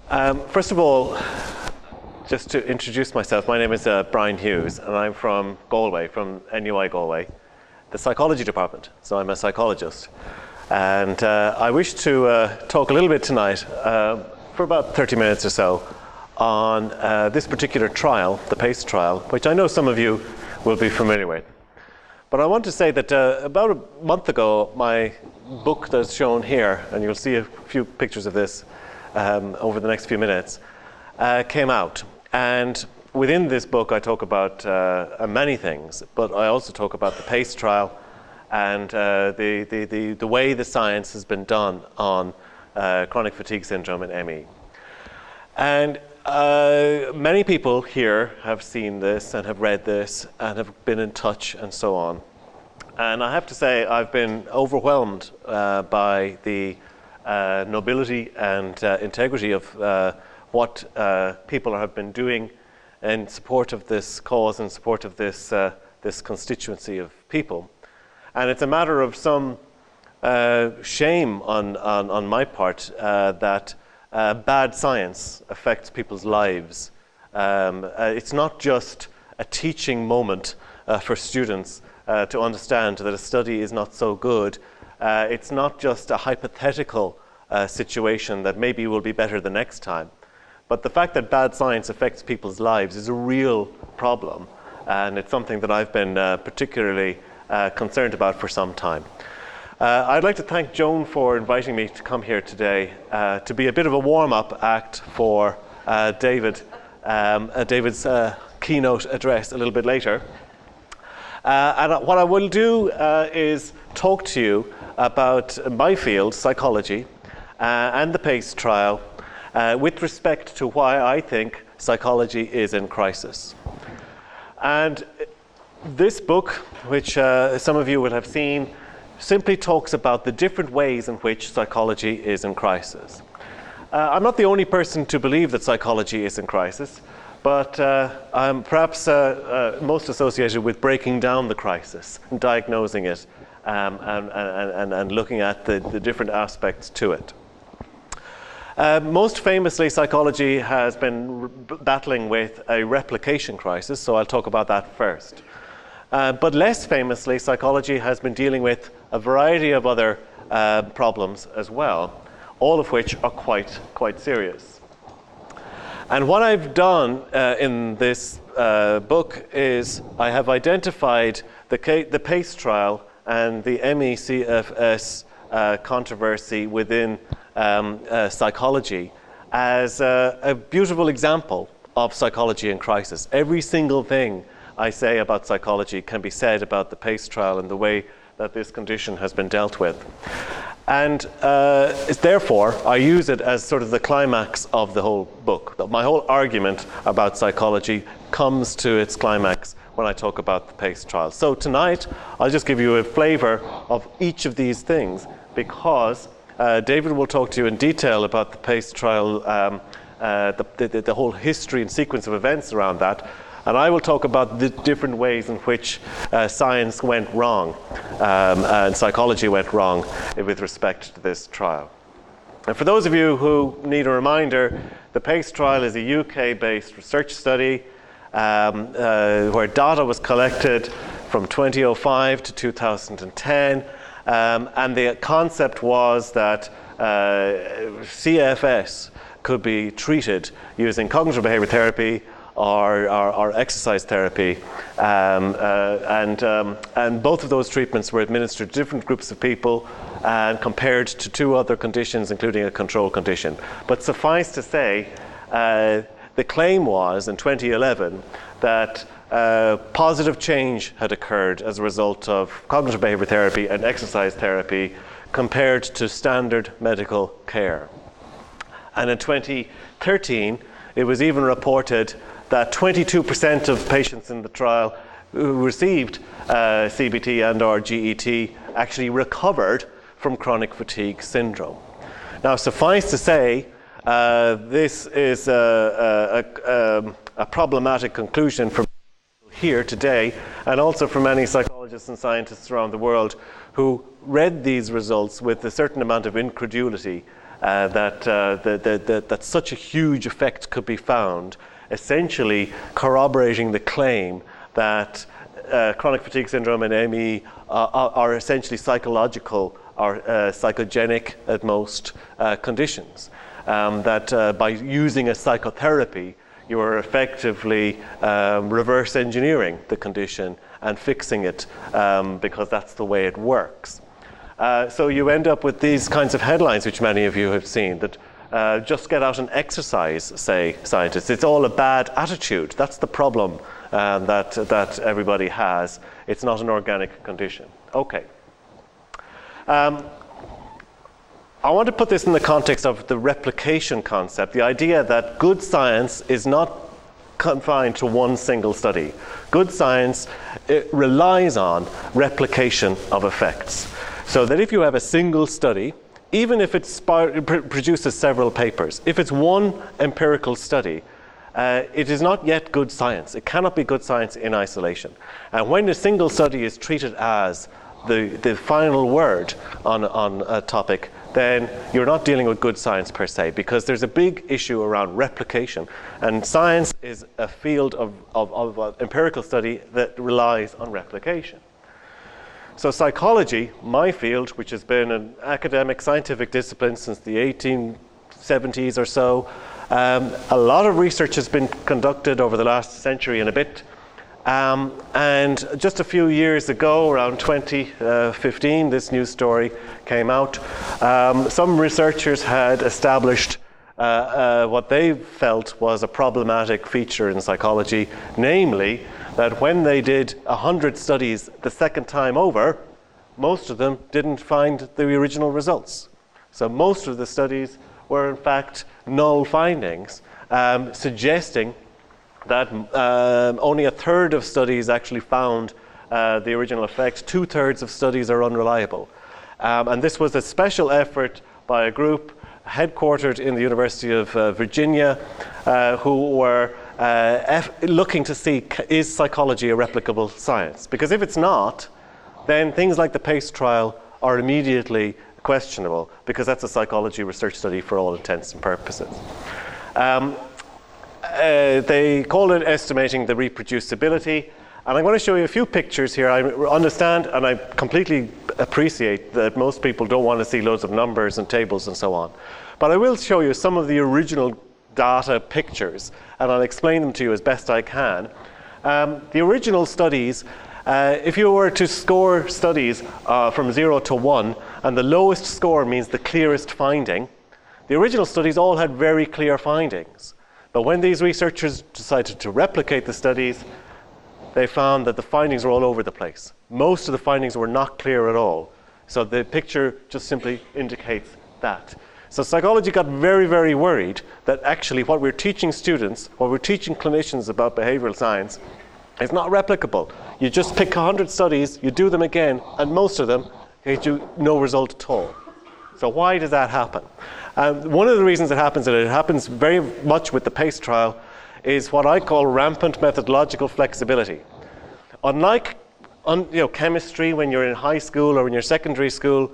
First of all, just to introduce myself, my name is Brian Hughes, and I'm from Galway, from NUI Galway, the psychology department. So I'm a psychologist. And I wish to talk a little bit tonight, for about 30 minutes or so, on this particular trial, the PACE trial, which I know some of you will be familiar with. But I want to say that about a month ago, my book that's shown here, and you'll see a few pictures of this over the next few minutes, came out. And within this book, I talk about many things, but I also talk about the PACE trial and the way the science has been done on chronic fatigue syndrome and ME. And many people here have seen this and have read this and have been in touch and so on. And I have to say I've been overwhelmed by the nobility and integrity of what people have been doing in support of this cause, in support of this constituency of people. And it's a matter of some shame on my part that bad science affects people's lives. It's not just a teaching moment for students to understand that a study is not so good. It's not just a hypothetical situation that maybe will be better the next time. But the fact that bad science affects people's lives is a real problem, and it's something that I've been particularly concerned about for some time. I'd like to thank Joan for inviting me to come here today to be a bit of a warm-up act for David's keynote address a little bit later. And what I will do is talk to you about my field, psychology, and the PACE trial, with respect to why I think psychology is in crisis. And this book, which some of you will have seen, simply talks about the different ways in which psychology is in crisis. I'm not the only person to believe that psychology is in crisis, but I'm perhaps most associated with breaking down the crisis and diagnosing it and looking at the different aspects to it. Most famously, psychology has been battling with a replication crisis, so I'll talk about that first. But less famously, psychology has been dealing with a variety of other problems as well, all of which are quite serious. And what I've done in this book is I have identified the PACE trial and the ME/CFS controversy within psychology as a beautiful example of psychology in crisis. Every single thing I say about psychology can be said about the PACE trial and the way that this condition has been dealt with. And therefore, I use it as sort of the climax of the whole book. My whole argument about psychology comes to its climax when I talk about the PACE trial. So tonight, I'll just give you a flavor of each of these things, because David will talk to you in detail about the PACE trial, the whole history and sequence of events around that. And I will talk about the different ways in which science went wrong and psychology went wrong with respect to this trial. And for those of you who need a reminder, the PACE trial is a UK-based research study where data was collected from 2005 to 2010. And the concept was that CFS could be treated using cognitive behavior therapy or exercise therapy, and both of those treatments were administered to different groups of people and compared to two other conditions, including a control condition. But suffice to say, the claim was in 2011 that positive change had occurred as a result of cognitive behavior therapy and exercise therapy compared to standard medical care. And in 2013, it was even reported that 22% of patients in the trial who received CBT and or GET actually recovered from chronic fatigue syndrome. Now, suffice to say, this is a problematic conclusion for here today, and also for many psychologists and scientists around the world who read these results with a certain amount of incredulity that such a huge effect could be found, essentially corroborating the claim that chronic fatigue syndrome and ME are essentially psychological or psychogenic at most conditions. That by using a psychotherapy, you are effectively reverse engineering the condition and fixing it because that's the way it works. So you end up with these kinds of headlines, which many of you have seen, that just get out and exercise, say scientists. It's all a bad attitude. That's the problem that everybody has. It's not an organic condition. Okay. I want to put this in the context of the replication concept, the idea that good science is not confined to one single study. Good science, it relies on replication of effects. So that if you have a single study, even if it produces several papers, if it's one empirical study, it is not yet good science. It cannot be good science in isolation. And when a single study is treated as the final word on a topic, then you're not dealing with good science per se, because there's a big issue around replication. And science is a field of empirical study that relies on replication. So psychology, my field, which has been an academic scientific discipline since the 1870s or so, a lot of research has been conducted over the last century and a bit. And just a few years ago, around 2015, this news story came out. Some researchers had established what they felt was a problematic feature in psychology, namely that when they did 100 studies the second time over, most of them didn't find the original results. So most of the studies were in fact null findings, suggesting that only a third of studies actually found the original effect. 2/3 of studies are unreliable. And this was a special effort by a group headquartered in the University of Virginia who were looking to see, is psychology a replicable science? Because if it's not, then things like the PACE trial are immediately questionable, because that's a psychology research study for all intents and purposes. They call it estimating the reproducibility, and I'm going to show you a few pictures here. I understand and I completely appreciate that most people don't want to see loads of numbers and tables and so on, but I will show you some of the original data pictures, and I'll explain them to you as best I can. The original studies, if you were to score studies from 0 to 1, and the lowest score means the clearest finding, the original studies all had very clear findings. But when these researchers decided to replicate the studies, they found that the findings were all over the place. Most of the findings were not clear at all. So the picture just simply indicates that. So psychology got very, very worried that actually what we're teaching students, what we're teaching clinicians about behavioral science is not replicable. You just pick 100 studies, you do them again, and most of them get you no result at all. So why does that happen? One of the reasons it happens, and it happens very much with the PACE trial, is what I call rampant methodological flexibility. Unlike chemistry, when you're in high school or in your secondary school,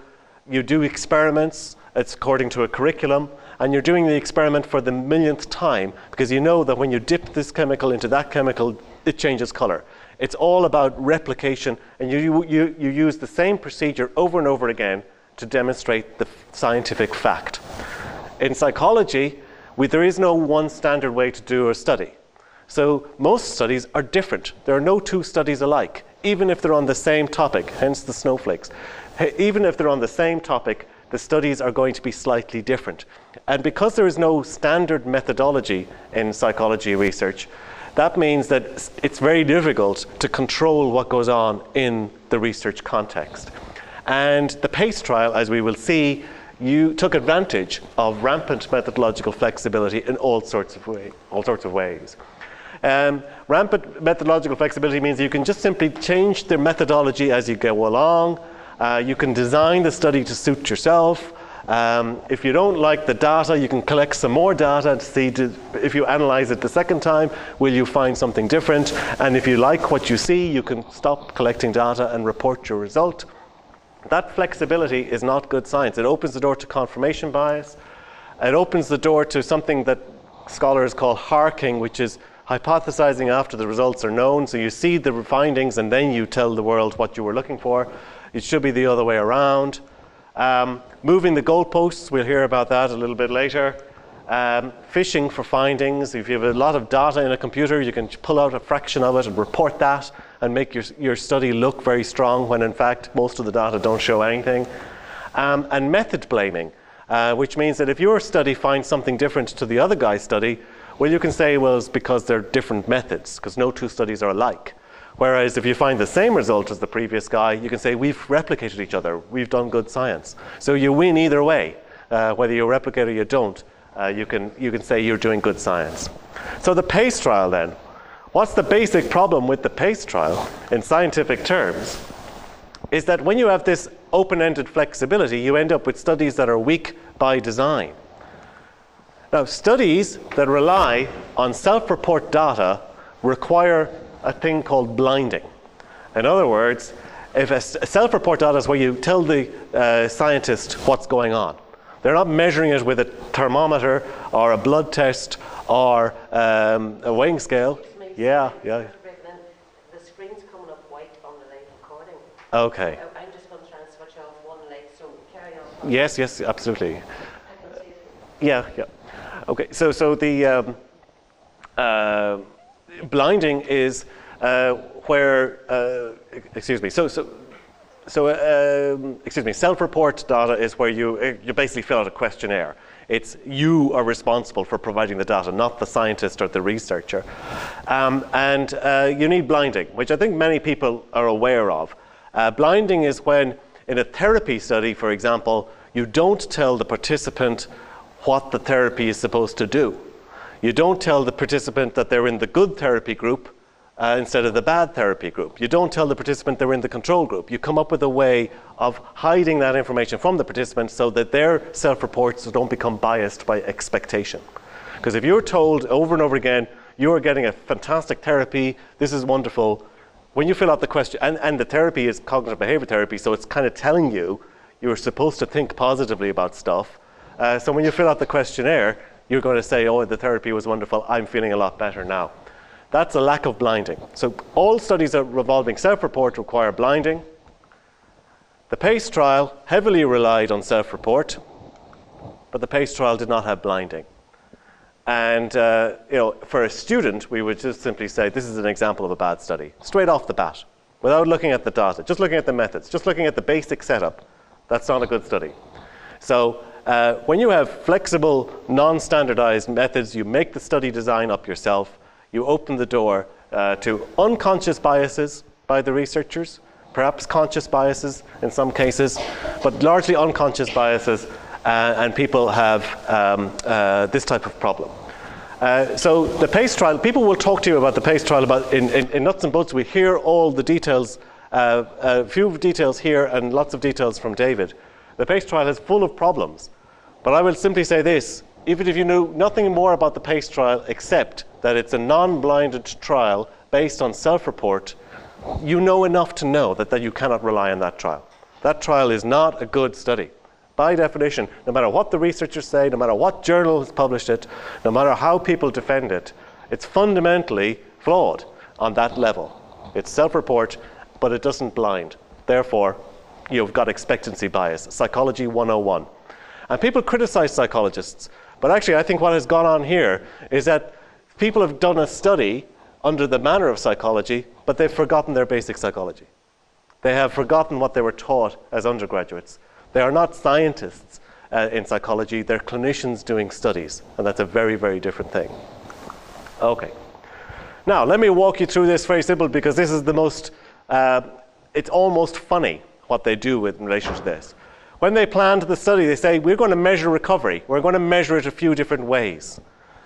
you do experiments, it's according to a curriculum, and you're doing the experiment for the millionth time, because you know that when you dip this chemical into that chemical, it changes color. It's all about replication, and you use the same procedure over and over again to demonstrate the scientific fact. In psychology, there is no one standard way to do a study. So most studies are different. There are no two studies alike, even if they're on the same topic, hence the snowflakes. Even if they're on the same topic, the studies are going to be slightly different. And because there is no standard methodology in psychology research, that means that it's very difficult to control what goes on in the research context. And the PACE trial, as we will see, you took advantage of rampant methodological flexibility in all sorts of ways. Rampant methodological flexibility means you can just simply change the methodology as you go along. You can design the study to suit yourself. If you don't like the data, you can collect some more data to see if you analyze it the second time, will you find something different? And if you like what you see, you can stop collecting data and report your result. That flexibility is not good science. It opens the door to confirmation bias. It opens the door to something that scholars call harking, which is hypothesizing after the results are known. So you see the findings and then you tell the world what you were looking for. It should be the other way around. Moving the goalposts, we'll hear about that a little bit later. Fishing for findings. If you have a lot of data in a computer, you can pull out a fraction of it and report that and make your study look very strong when in fact most of the data don't show anything. And method blaming, which means that if your study finds something different to the other guy's study, well, you can say, well, it's because they're different methods, because no two studies are alike. Whereas if you find the same result as the previous guy, you can say, we've replicated each other, we've done good science. So you win either way, whether you replicate or you don't. You can say you're doing good science. So the PACE trial then, what's the basic problem with the PACE trial in scientific terms is that when you have this open-ended flexibility, you end up with studies that are weak by design. Now, studies that rely on self-report data require a thing called blinding. In other words, if a self-report data is where you tell the scientist what's going on. They're not measuring it with a thermometer or a blood test or a weighing scale. Yeah. The screen's coming up white on the live recording. Okay. I'm just going to try and switch off one light, so carry on. Yes, absolutely. I can see it. Yeah. Okay, so the blinding is where, self-report data is where you basically fill out a questionnaire. It's you are responsible for providing the data, not the scientist or the researcher. And you need blinding, which I think many people are aware of. Blinding is when, in a therapy study, for example, you don't tell the participant what the therapy is supposed to do. You don't tell the participant that they're in the good therapy group instead of the bad therapy group. You don't tell the participant they're in the control group. You come up with a way of hiding that information from the participant so that their self-reports don't become biased by expectation. Because if you're told over and over again, you're getting a fantastic therapy, this is wonderful, when you fill out the question, and the therapy is cognitive behavior therapy, so it's kind of telling you you're supposed to think positively about stuff. So when you fill out the questionnaire, you're going to say, oh, the therapy was wonderful, I'm feeling a lot better now. That's a lack of blinding. So all studies revolving self-report require blinding. The PACE trial heavily relied on self-report, but the PACE trial did not have blinding. And for a student, we would just simply say, this is an example of a bad study, straight off the bat, without looking at the data, just looking at the methods, just looking at the basic setup. That's not a good study. So when you have flexible, non-standardized methods, you make the study design up yourself, you open the door to unconscious biases by the researchers, perhaps conscious biases in some cases, but largely unconscious biases, and people have this type of problem. So the PACE trial, people will talk to you about the PACE trial in nuts and bolts. We hear all the details, a few details here and lots of details from David. The PACE trial is full of problems, but I will simply say this, even if you knew nothing more about the PACE trial except that it's a non-blinded trial based on self-report, you know enough to know that you cannot rely on that trial. That trial is not a good study. By definition, no matter what the researchers say, no matter what journal has published it, no matter how people defend it, it's fundamentally flawed on that level. It's self-report, but it doesn't blind. Therefore, you've got expectancy bias, psychology 101. And people criticize psychologists, but actually I think what has gone on here is that people have done a study under the manner of psychology, but they've forgotten their basic psychology. They have forgotten what they were taught as undergraduates. They are not scientists in psychology, they're clinicians doing studies, and that's a very, very different thing. Okay. Now, let me walk you through this very simple because this is the most, it's almost funny what they do in relation to this. When they planned the study, they say, we're going to measure recovery. We're going to measure it a few different ways.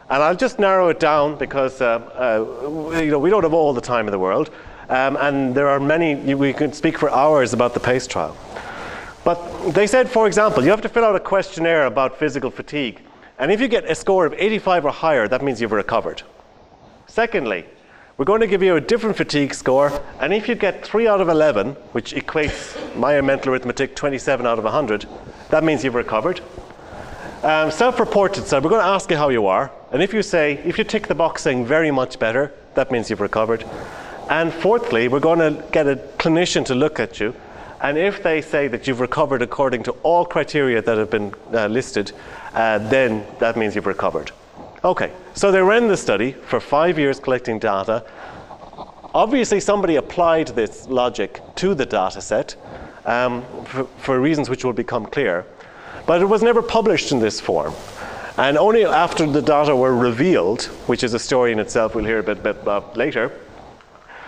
And I'll just narrow it down because we don't have all the time in the world. And there are many, we could speak for hours about the PACE trial. But they said, for example, you have to fill out a questionnaire about physical fatigue. And if you get a score of 85 or higher, that means you've recovered. Secondly, we're going to give you a different fatigue score. And if you get 3 out of 11, which equates my mental arithmetic 27 out of 100, that means you've recovered. Self-reported study, we're going to ask you how you are. And if you tick the box saying very much better, that means you've recovered. And fourthly, we're going to get a clinician to look at you. And if they say that you've recovered according to all criteria that have been listed, then that means you've recovered. Okay, so they ran the study for 5 years collecting data. Obviously, somebody applied this logic to the data set for reasons which will become clear. But it was never published in this form. And only after the data were revealed, which is a story in itself we'll hear a bit about later,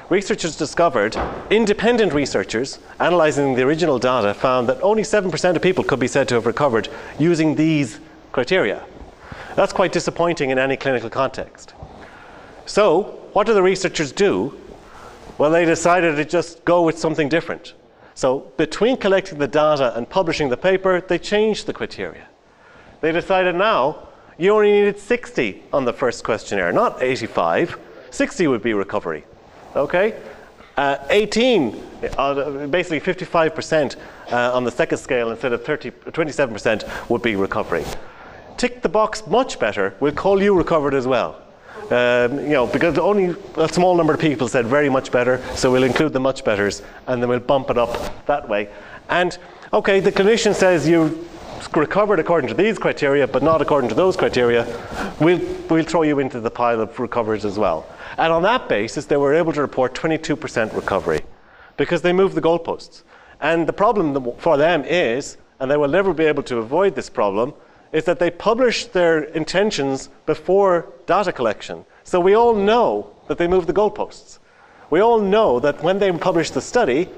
researchers discovered, independent researchers analyzing the original data found that only 7% of people could be said to have recovered using these criteria. That's quite disappointing in any clinical context. So, what do the researchers do? Well, they decided to just go with something different. So, between collecting the data and publishing the paper, they changed the criteria. They decided now, you only needed 60 on the first questionnaire, not 85. 60 would be recovery. Okay? 18, basically 55% on the second scale instead of 27% would be recovery. Tick the box much better, we'll call you recovered as well. Because only a small number of people said very much better, so we'll include the much betters and then we'll bump it up that way. And okay, the clinician says you recovered according to these criteria, but not according to those criteria. We'll throw you into the pile of recoveries as well. And on that basis, they were able to report 22% recovery because they moved the goalposts. And the problem for them is, and they will never be able to avoid this problem, is that they published their intentions before data collection. So we all know that they moved the goalposts. We all know that when they published the study,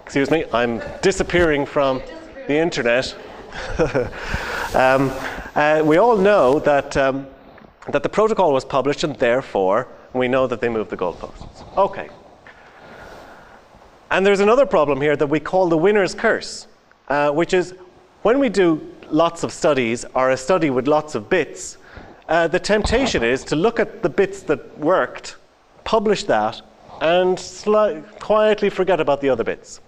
excuse me, I'm disappearing from the internet. We all know that the protocol was published, and therefore we know that they moved the goalposts. Okay. And there's another problem here that we call the winner's curse, which is when we do lots of studies or a study with lots of bits, the temptation is to look at the bits that worked, publish that, and quietly forget about the other bits.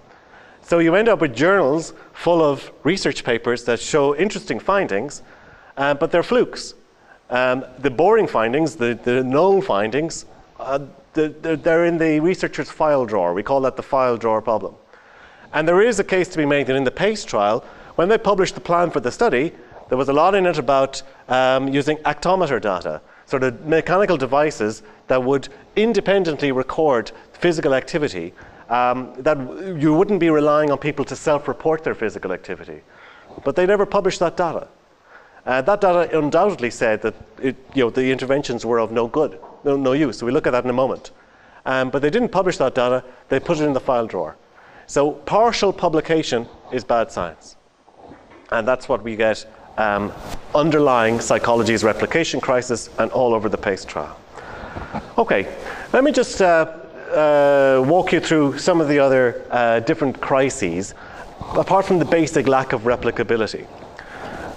So you end up with journals full of research papers that show interesting findings, but they're flukes. The boring findings, the null findings, they're in the researcher's file drawer. We call that the file drawer problem. And there is a case to be made that in the PACE trial, when they published the plan for the study, there was a lot in it about using actometer data, sort of mechanical devices that would independently record physical activity, that you wouldn't be relying on people to self-report their physical activity. But they never published that data. That data undoubtedly said that the interventions were of no good, no use. So we look at that in a moment. But they didn't publish that data, they put it in the file drawer. So partial publication is bad science. And that's what we get underlying psychology's replication crisis and all over the PACE trial. Okay, let me just walk you through some of the other different crises, apart from the basic lack of replicability.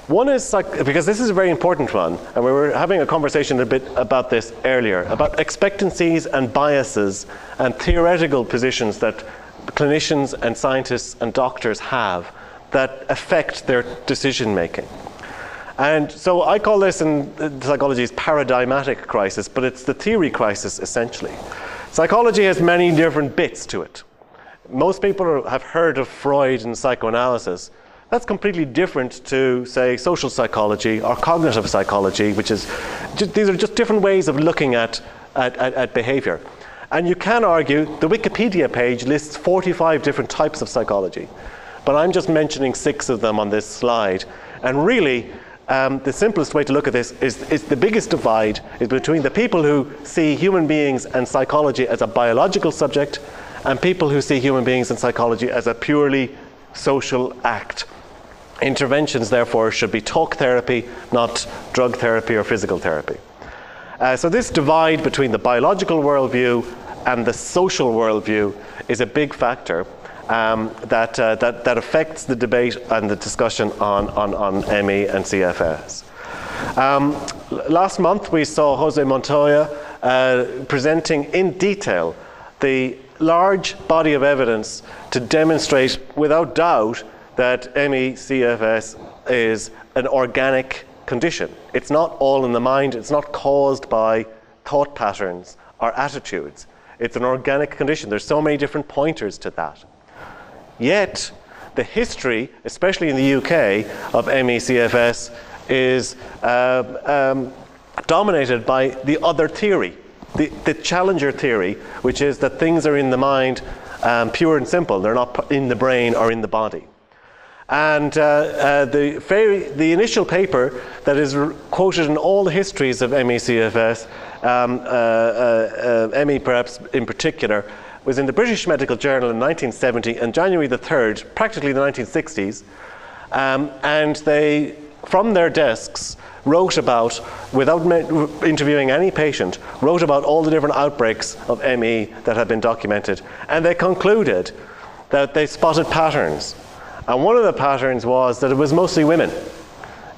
One is, because this is a very important one, and we were having a conversation a bit about this earlier, about expectancies and biases and theoretical positions that clinicians and scientists and doctors have that affect their decision making. And so I call this in psychology's paradigmatic crisis, but it's the theory crisis essentially. Psychology has many different bits to it. Most people have heard of Freud and psychoanalysis. That's completely different to, say, social psychology or cognitive psychology, which is, these are just different ways of looking at behavior. And you can argue the Wikipedia page lists 45 different types of psychology, but I'm just mentioning 6 of them on this slide. And really, the simplest way to look at this is the biggest divide is between the people who see human beings and psychology as a biological subject and people who see human beings and psychology as a purely social act. Interventions, therefore, should be talk therapy, not drug therapy or physical therapy. So this divide between the biological worldview and the social worldview is a big factor that affects the debate and the discussion on ME and CFS. Last month we saw Jose Montoya presenting in detail the large body of evidence to demonstrate without doubt that ME, CFS is an organic condition. It's not all in the mind. It's not caused by thought patterns or attitudes. It's an organic condition. There's so many different pointers to that. Yet, the history, especially in the UK, of ME/CFS is dominated by the other theory, the Challenger theory, which is that things are in the mind, pure and simple. They're not in the brain or in the body. And the initial paper that is quoted in all the histories of ME/CFS, ME perhaps in particular, was in the British Medical Journal in 1970, and January the 3rd, practically the 1960s. And they, from their desks, wrote about, without interviewing any patient, wrote about all the different outbreaks of ME that had been documented. And they concluded that they spotted patterns. And one of the patterns was that it was mostly women.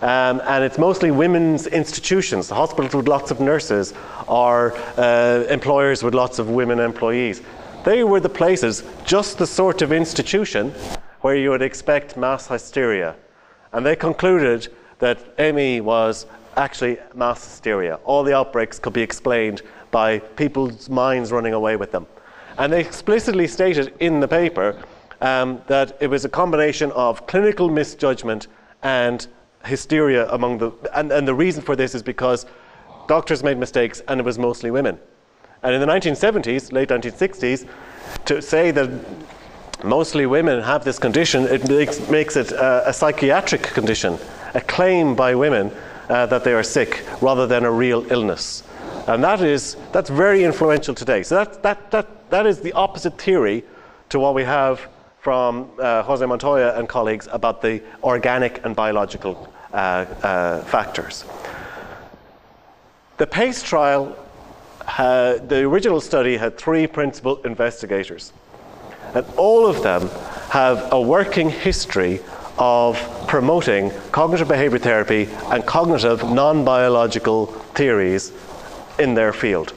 And it's mostly women's institutions, hospitals with lots of nurses, or employers with lots of women employees. They were the places, just the sort of institution where you would expect mass hysteria. And they concluded that ME was actually mass hysteria. All the outbreaks could be explained by people's minds running away with them. And they explicitly stated in the paper that it was a combination of clinical misjudgment and hysteria among the, and the reason for this is because doctors made mistakes and it was mostly women. And in the 1970s, late 1960s, to say that mostly women have this condition, it makes it a psychiatric condition, a claim by women that they are sick rather than a real illness. And that's very influential today. So that is the opposite theory to what we have from Jose Montoya and colleagues about the organic and biological factors. The PACE trial, the original study had 3 principal investigators. And all of them have a working history of promoting cognitive behavior therapy and cognitive non-biological theories in their field.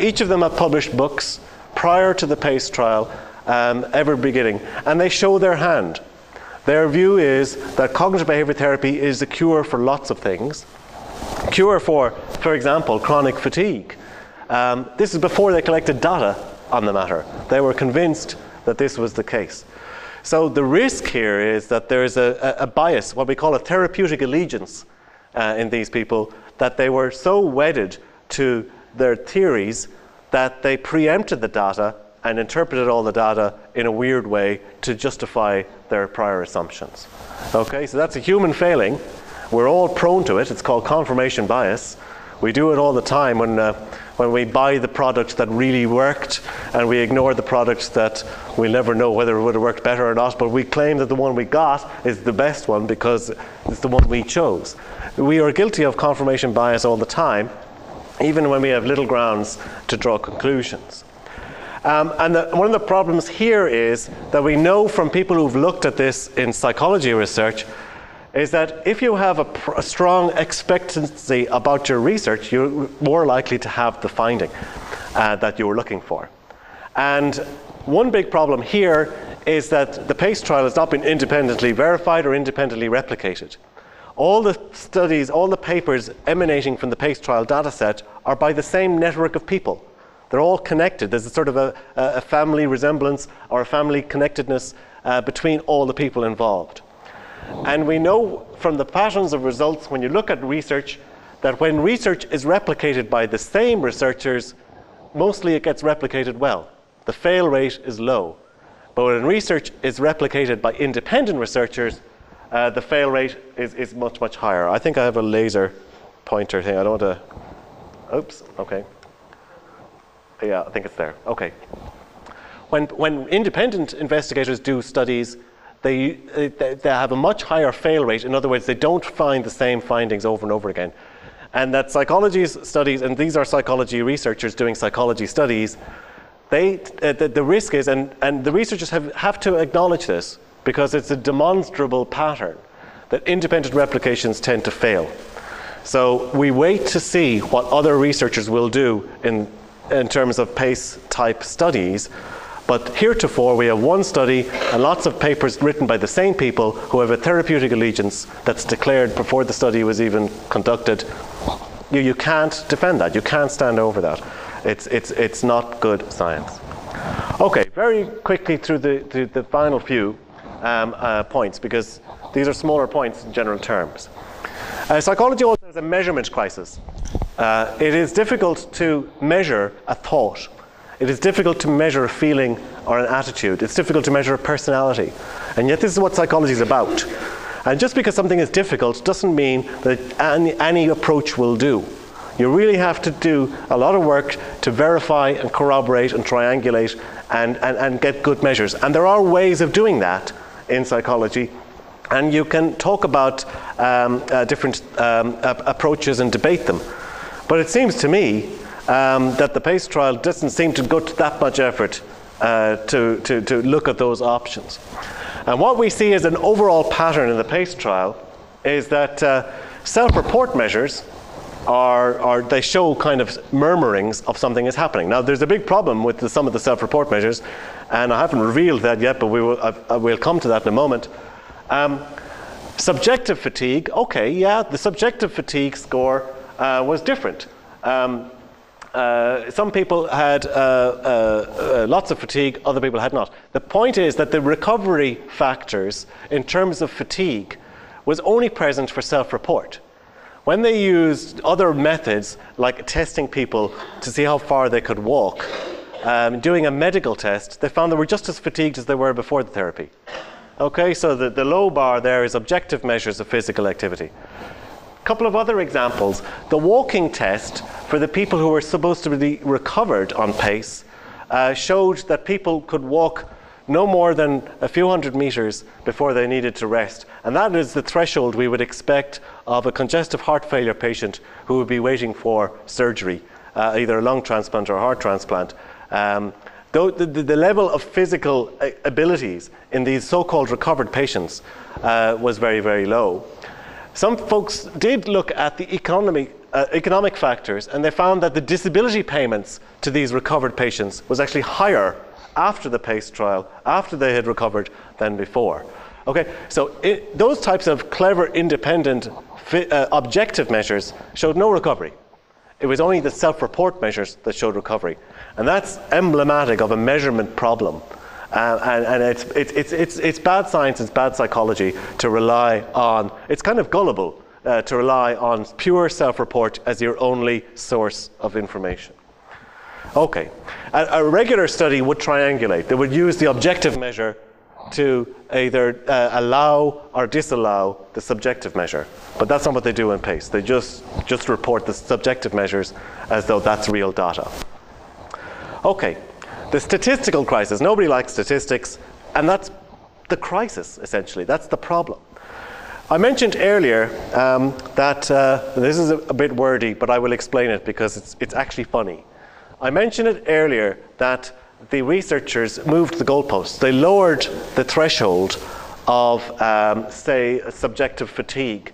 Each of them have published books prior to the PACE trial, ever beginning, and they show their hand. Their view is that cognitive behavior therapy is a cure for lots of things. Cure for example, chronic fatigue. This is before they collected data on the matter. They were convinced that this was the case. So the risk here is that there is a bias, what we call a therapeutic allegiance in these people, that they were so wedded to their theories that they preempted the data and interpreted all the data in a weird way to justify their prior assumptions. Okay, so that's a human failing. We're all prone to it. It's called confirmation bias. We do it all the time when we buy the product that really worked and we ignore the product that we'll never know whether it would have worked better or not, but we claim that the one we got is the best one because it's the one we chose. We are guilty of confirmation bias all the time, even when we have little grounds to draw conclusions. And one of the problems here is that we know from people who've looked at this in psychology research is that if you have a strong expectancy about your research, you're more likely to have the finding that you were looking for. And one big problem here is that the PACE trial has not been independently verified or independently replicated. All the studies, all the papers emanating from the PACE trial dataset are by the same network of people. They're all connected. There's a sort of a family resemblance or a family connectedness between all the people involved. And we know from the patterns of results when you look at research that when research is replicated by the same researchers, mostly it gets replicated well. The fail rate is low. But when research is replicated by independent researchers, the fail rate is much, much higher. I think I have a laser pointer thing. I don't want to... Oops, okay. Yeah, I think it's there. Okay. When independent investigators do studies, they have a much higher fail rate. In other words, they don't find the same findings over and over again. And that psychology studies, and these are psychology researchers doing psychology studies, the risk is, and the researchers have to acknowledge this, because it's a demonstrable pattern that independent replications tend to fail. So we wait to see what other researchers will do in terms of PACE-type studies But heretofore, we have one study and lots of papers written by the same people who have a therapeutic allegiance that's declared before the study was even conducted. You can't defend that. You can't stand over that. It's not good science. Okay, very quickly through the final few points, because these are smaller points in general terms. Psychology also has a measurement crisis. It is difficult to measure a thought. It is difficult to measure a feeling or an attitude. It's difficult to measure a personality. And yet this is what psychology is about. And just because something is difficult doesn't mean that any approach will do. You really have to do a lot of work to verify and corroborate and triangulate and get good measures. And there are ways of doing that in psychology. And you can talk about different approaches and debate them. But it seems to me that the PACE trial doesn't seem to go to that much effort to look at those options. And what we see as an overall pattern in the PACE trial is that self-report measures they show kind of murmurings of something is happening. Now, there's a big problem with some of the self-report measures, and I haven't revealed that yet, but we'll come to that in a moment. Subjective fatigue, okay, yeah, the subjective fatigue score was different. Some people had lots of fatigue, other people had not. The point is that the recovery factors in terms of fatigue was only present for self-report. When they used other methods, like testing people to see how far they could walk, doing a medical test, they found they were just as fatigued as they were before the therapy. Okay, so the low bar there is objective measures of physical activity. A couple of other examples. The walking test for the people who were supposed to be recovered on PACE showed that people could walk no more than a few hundred meters before they needed to rest. And that is the threshold we would expect of a congestive heart failure patient who would be waiting for surgery, either a lung transplant or a heart transplant. Though the level of physical abilities in these so-called recovered patients was very, very low. Some folks did look at the economic factors, and they found that the disability payments to these recovered patients was actually higher after the PACE trial, after they had recovered, than before. Okay, so those types of clever, independent, objective measures showed no recovery. It was only the self-report measures that showed recovery. And that's emblematic of a measurement problem. And it's bad science, it's bad psychology to rely on, it's kind of gullible to rely on pure self-report as your only source of information. Okay, a regular study would triangulate. They would use the objective measure to either allow or disallow the subjective measure. But that's not what they do in PACE. They just report the subjective measures as though that's real data. Okay, the statistical crisis. Nobody likes statistics, and that's the crisis, essentially. That's the problem. I mentioned earlier that, this is a bit wordy, but I will explain it because it's actually funny. I mentioned it earlier that the researchers moved the goalposts. They lowered the threshold of, say, subjective fatigue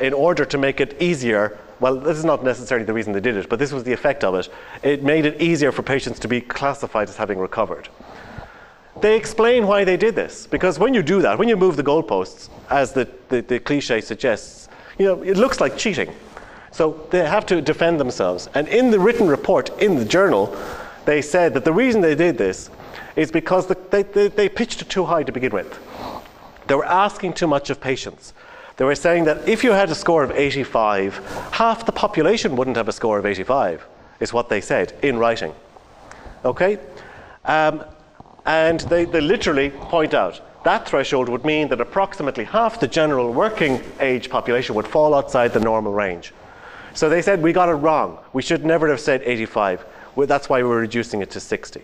in order to make it easier. Well, this is not necessarily the reason they did it, but this was the effect of it. It made it easier for patients to be classified as having recovered. They explain why they did this, because when you do that, when you move the goalposts, as the cliche suggests, it looks like cheating. So they have to defend themselves. And in the written report in the journal, they said that the reason they did this is because they pitched it too high to begin with. They were asking too much of patients. They were saying that if you had a score of 85, half the population wouldn't have a score of 85, is what they said in writing. Okay? And they literally point out that threshold would mean that approximately half the general working age population would fall outside the normal range. So they said, we got it wrong. We should never have said 85. Well, that's why we're reducing it to 60.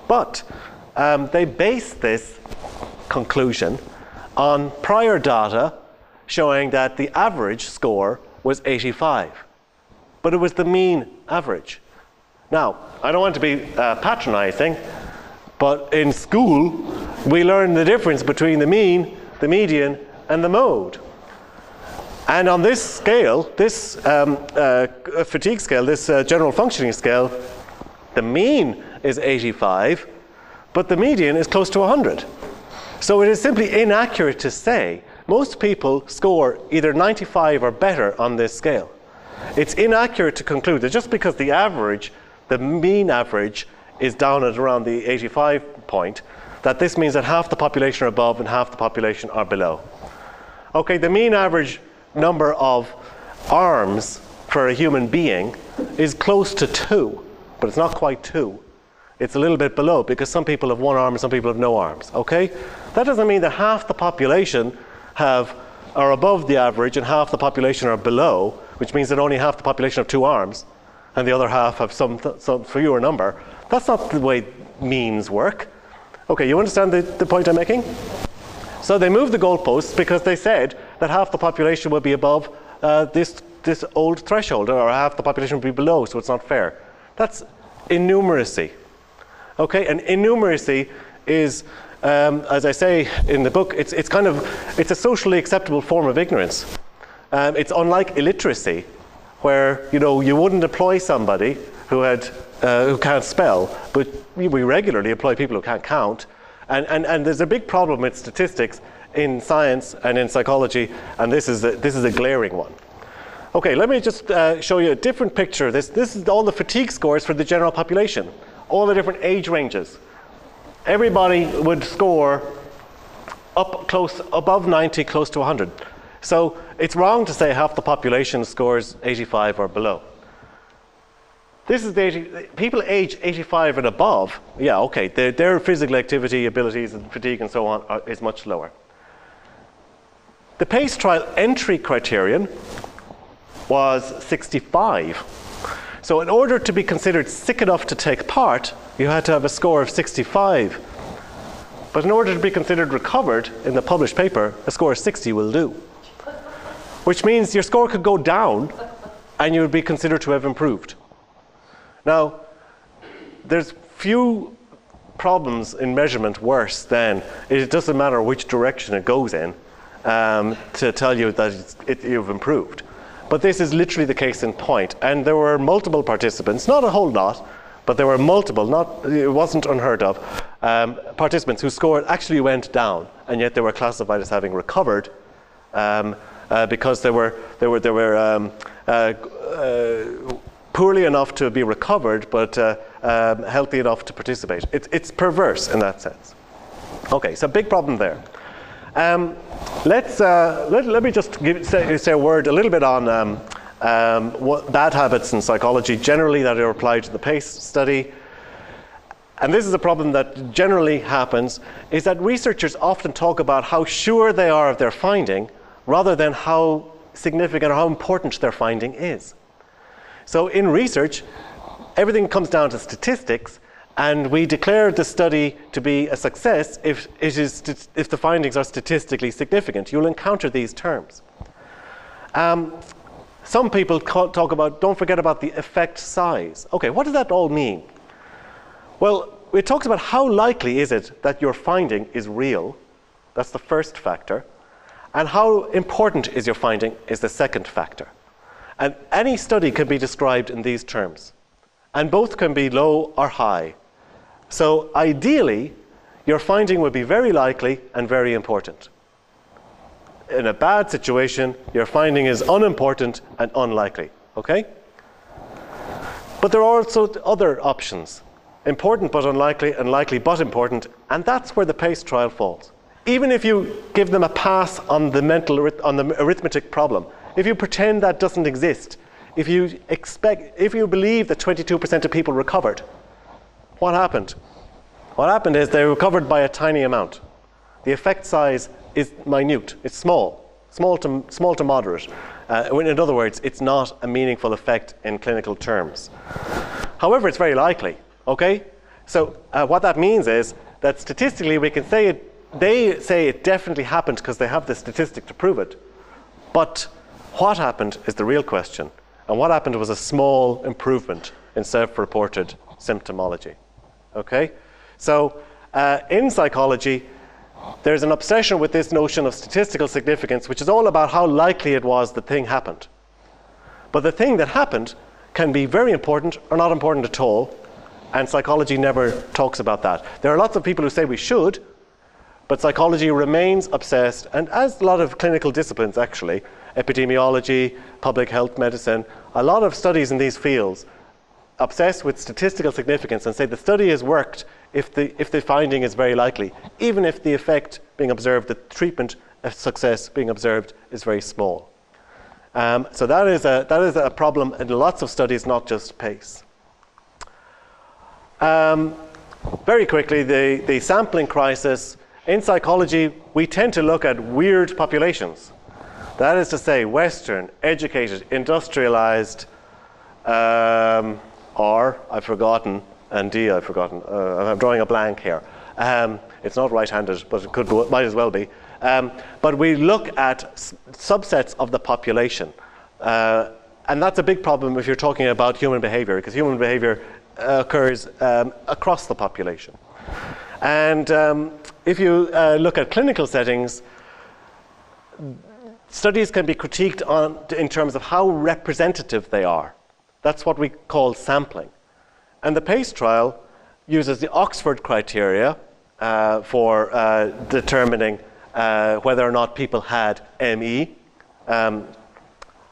But they based this conclusion on prior data showing that the average score was 85. But it was the mean average. Now, I don't want to be patronizing, but in school, we learn the difference between the mean, the median, and the mode. And on this scale, this fatigue scale, this general functioning scale, the mean is 85, but the median is close to 100. So it is simply inaccurate to say most people score either 95 or better on this scale. It's inaccurate to conclude that just because the average, the mean average, is down at around the 85 point, that this means that half the population are above and half the population are below. Okay, the mean average number of arms for a human being is close to 2, but it's not quite 2. It's a little bit below because some people have one arm and some people have no arms, okay? That doesn't mean that half the population are above the average and half the population are below, which means that only half the population have 2 arms and the other half have some fewer number. That's not the way means work. Okay, you understand the point I'm making? So they moved the goalposts because they said that half the population would be above this old threshold, or half the population would be below, so it's not fair. That's innumeracy. Okay, and innumeracy is, as I say in the book, it's a socially acceptable form of ignorance. It's unlike illiteracy, where you wouldn't employ somebody who can't spell, but we regularly employ people who can't count. And there's a big problem with statistics in science and in psychology, and this is a glaring one. Okay, let me just show you a different picture. This is all the fatigue scores for the general population, all the different age ranges. Everybody would score above 90, close to 100. So it's wrong to say half the population scores 85 or below. This is people age 85 and above. Yeah, okay, their physical activity, abilities, and fatigue, and so on is much lower. The PACE trial entry criterion was 65. So in order to be considered sick enough to take part, you had to have a score of 65. But in order to be considered recovered in the published paper, a score of 60 will do. Which means your score could go down and you would be considered to have improved. Now, there's few problems in measurement worse than it doesn't matter which direction it goes in to tell you that you've improved. But this is literally the case in point. And there were multiple participants, not a whole lot, but there were multiple, it wasn't unheard of, participants whose score actually went down, and yet they were classified as having recovered because they were poorly enough to be recovered, but healthy enough to participate. It's perverse in that sense. Okay, so big problem there. Let me just say a word a little bit on bad habits in psychology generally that are applied to the PACE study. And this is a problem that generally happens, is that researchers often talk about how sure they are of their finding rather than how significant or how important their finding is. So in research, everything comes down to statistics, and we declare the study to be a success if the findings are statistically significant. You'll encounter these terms. Some people talk about, don't forget about the effect size. Okay, what does that all mean? Well, it talks about how likely is it that your finding is real. That's the first factor. And how important is your finding is the second factor. And any study can be described in these terms. And both can be low or high. So ideally, your finding would be very likely and very important. In a bad situation, your finding is unimportant and unlikely. Okay? But there are also other options. Important but unlikely, and likely but important, and that's where the PACE trial falls. Even if you give them a pass on the arithmetic problem, if you pretend that doesn't exist, if you believe that 22% of people recovered, what happened? What happened is they recovered by a tiny amount. The effect size is minute. It's small to moderate. In other words, it's not a meaningful effect in clinical terms. However, it's very likely. Okay? So what that means is that statistically we can say they say it definitely happened because they have the statistic to prove it. But what happened is the real question. And what happened was a small improvement in self-reported symptomology. Okay? So in psychology, there's an obsession with this notion of statistical significance, which is all about how likely it was the thing happened. But the thing that happened can be very important or not important at all. And psychology never talks about that. There are lots of people who say we should, but psychology remains obsessed, and as a lot of clinical disciplines actually, epidemiology, public health medicine, a lot of studies in these fields obsessed with statistical significance and say the study has worked if the finding is very likely, even if the effect being observed, the treatment success being observed is very small. So that is a problem in lots of studies, not just PACE. Very quickly, the sampling crisis. In psychology, we tend to look at weird populations. That is to say, Western, educated, industrialized, R, I've forgotten, and D, I've forgotten. I'm drawing a blank here. It's not right-handed, but it could might as well be. But we look at subsets of the population. And that's a big problem if you're talking about human behavior, because human behavior occurs across the population. And if you look at clinical settings, studies can be critiqued in terms of how representative they are. That's what we call sampling. And the PACE trial uses the Oxford criteria for determining whether or not people had ME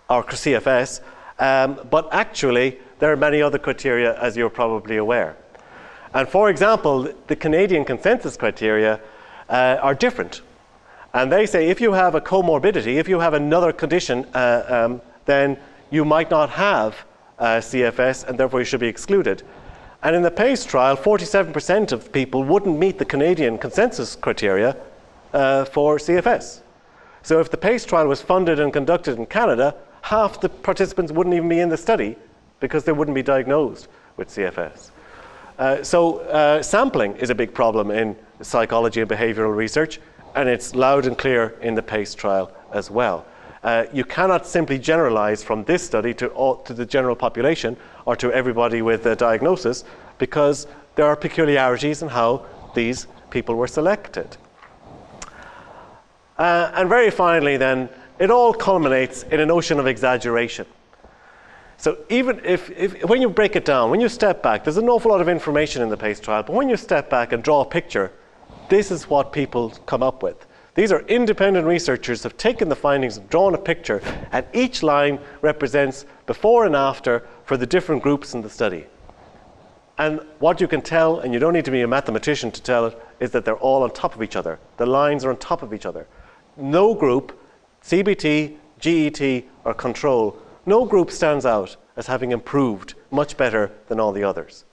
or CFS. But actually, there are many other criteria, as you're probably aware. And for example, the Canadian consensus criteria are different. And they say if you have a comorbidity, if you have another condition, then you might not have CFS, and therefore you should be excluded. And in the PACE trial, 47% of people wouldn't meet the Canadian consensus criteria for CFS. So if the PACE trial was funded and conducted in Canada, half the participants wouldn't even be in the study because they wouldn't be diagnosed with CFS. So sampling is a big problem in psychology and behavioral research, and it's loud and clear in the PACE trial as well. You cannot simply generalize from this study to the general population or to everybody with a diagnosis, because there are peculiarities in how these people were selected. And very finally then, it all culminates in a notion of exaggeration. So even when you break it down, when you step back, there's an awful lot of information in the PACE trial, but when you step back and draw a picture, this is what people come up with. These are independent researchers who have taken the findings and drawn a picture, and each line represents before and after for the different groups in the study. And what you can tell, and you don't need to be a mathematician to tell it, is that they're all on top of each other. The lines are on top of each other. No group, CBT, GET, or control, no group stands out as having improved much better than all the others.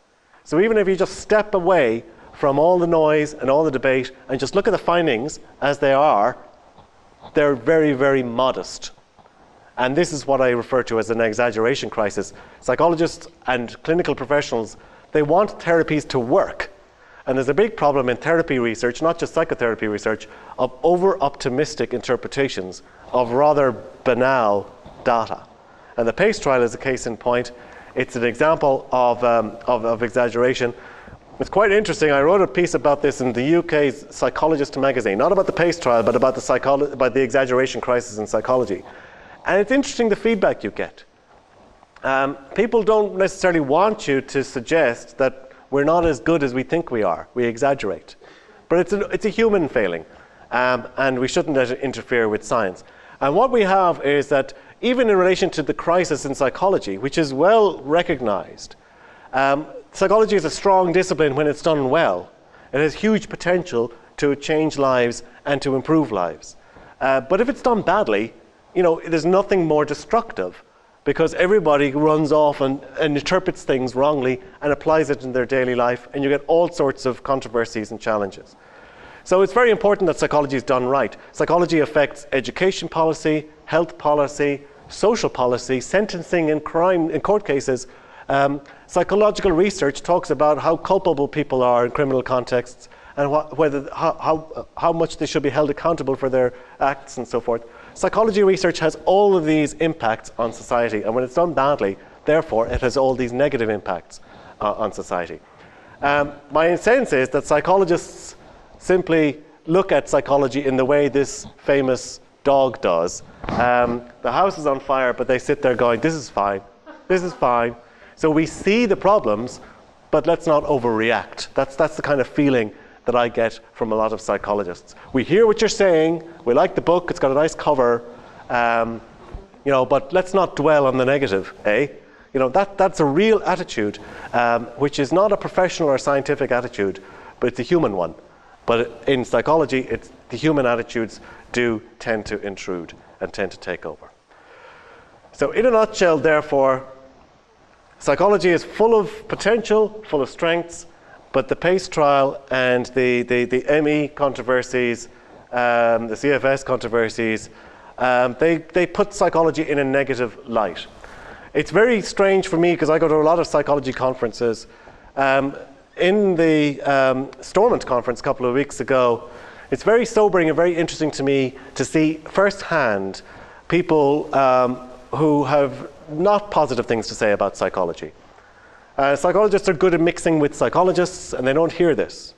So even if you just step away from all the noise and all the debate and just look at the findings as they are, they're very, very modest. And this is what I refer to as an exaggeration crisis. Psychologists and clinical professionals, they want therapies to work. And there's a big problem in therapy research, not just psychotherapy research, of over-optimistic interpretations of rather banal data. And the PACE trial is a case in point. It's an example of exaggeration. It's quite interesting. I wrote a piece about this in the UK's Psychologist magazine, not about the PACE trial, but about the exaggeration crisis in psychology. And it's interesting the feedback you get. People don't necessarily want you to suggest that we're not as good as we think we are. We exaggerate. But it's a human failing, and we shouldn't let it interfere with science. And what we have is that even in relation to the crisis in psychology, which is well recognized, psychology is a strong discipline when it's done well. It has huge potential to change lives and to improve lives. But if it's done badly, there's nothing more destructive, because everybody runs off and interprets things wrongly and applies it in their daily life, and you get all sorts of controversies and challenges. So it's very important that psychology is done right. Psychology affects education policy, health policy, social policy, sentencing in court cases. Psychological research talks about how culpable people are in criminal contexts and how much they should be held accountable for their acts and so forth. Psychology research has all of these impacts on society, and when it's done badly, therefore, it has all these negative impacts on society. My sense is that psychologists simply look at psychology in the way this famous dog does. The house is on fire, but they sit there going, this is fine, this is fine. So we see the problems, but let's not overreact. That's the kind of feeling that I get from a lot of psychologists. We hear what you're saying, we like the book, it's got a nice cover, but let's not dwell on the negative, eh? That's a real attitude, which is not a professional or scientific attitude, but it's a human one. But in psychology, the human attitudes do tend to intrude and tend to take over. So in a nutshell, therefore, psychology is full of potential, full of strengths, but the PACE trial and the ME controversies, the CFS controversies, they put psychology in a negative light. It's very strange for me because I go to a lot of psychology conferences. In the Stormont conference a couple of weeks ago, it's very sobering and very interesting to me to see firsthand people who have not positive things to say about psychology. Psychologists are good at mixing with psychologists, and they don't hear this.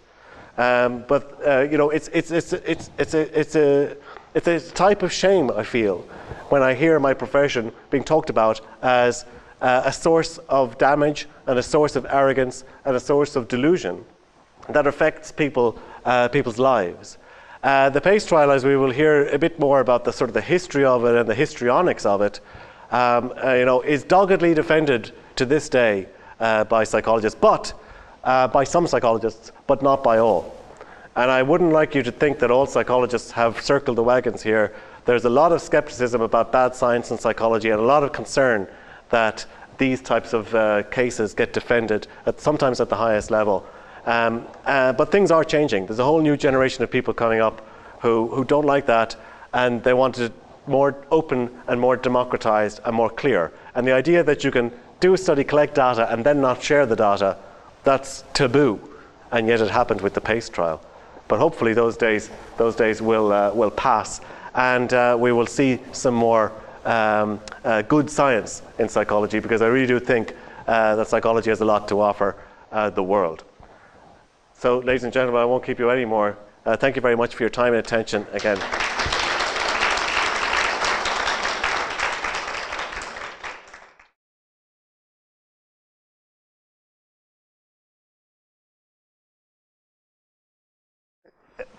It's a type of shame, I feel, when I hear my profession being talked about as a source of damage and a source of arrogance and a source of delusion that affects people's lives. The PACE trial, as we will hear a bit more about the sort of the history of it and the histrionics of it, is doggedly defended to this day by psychologists, but by some psychologists, but not by all. And I wouldn't like you to think that all psychologists have circled the wagons here. There's a lot of skepticism about bad science and psychology, and a lot of concern that these types of cases get defended, sometimes at the highest level. But things are changing. There's a whole new generation of people coming up who don't like that, and they want it more open and more democratized and more clear. And the idea that you can do a study, collect data, and then not share the data, that's taboo. And yet it happened with the PACE trial. But hopefully those days will pass, and we will see some more good science in psychology, because I really do think that psychology has a lot to offer the world. So, ladies and gentlemen, I won't keep you anymore. Thank you very much for your time and attention again.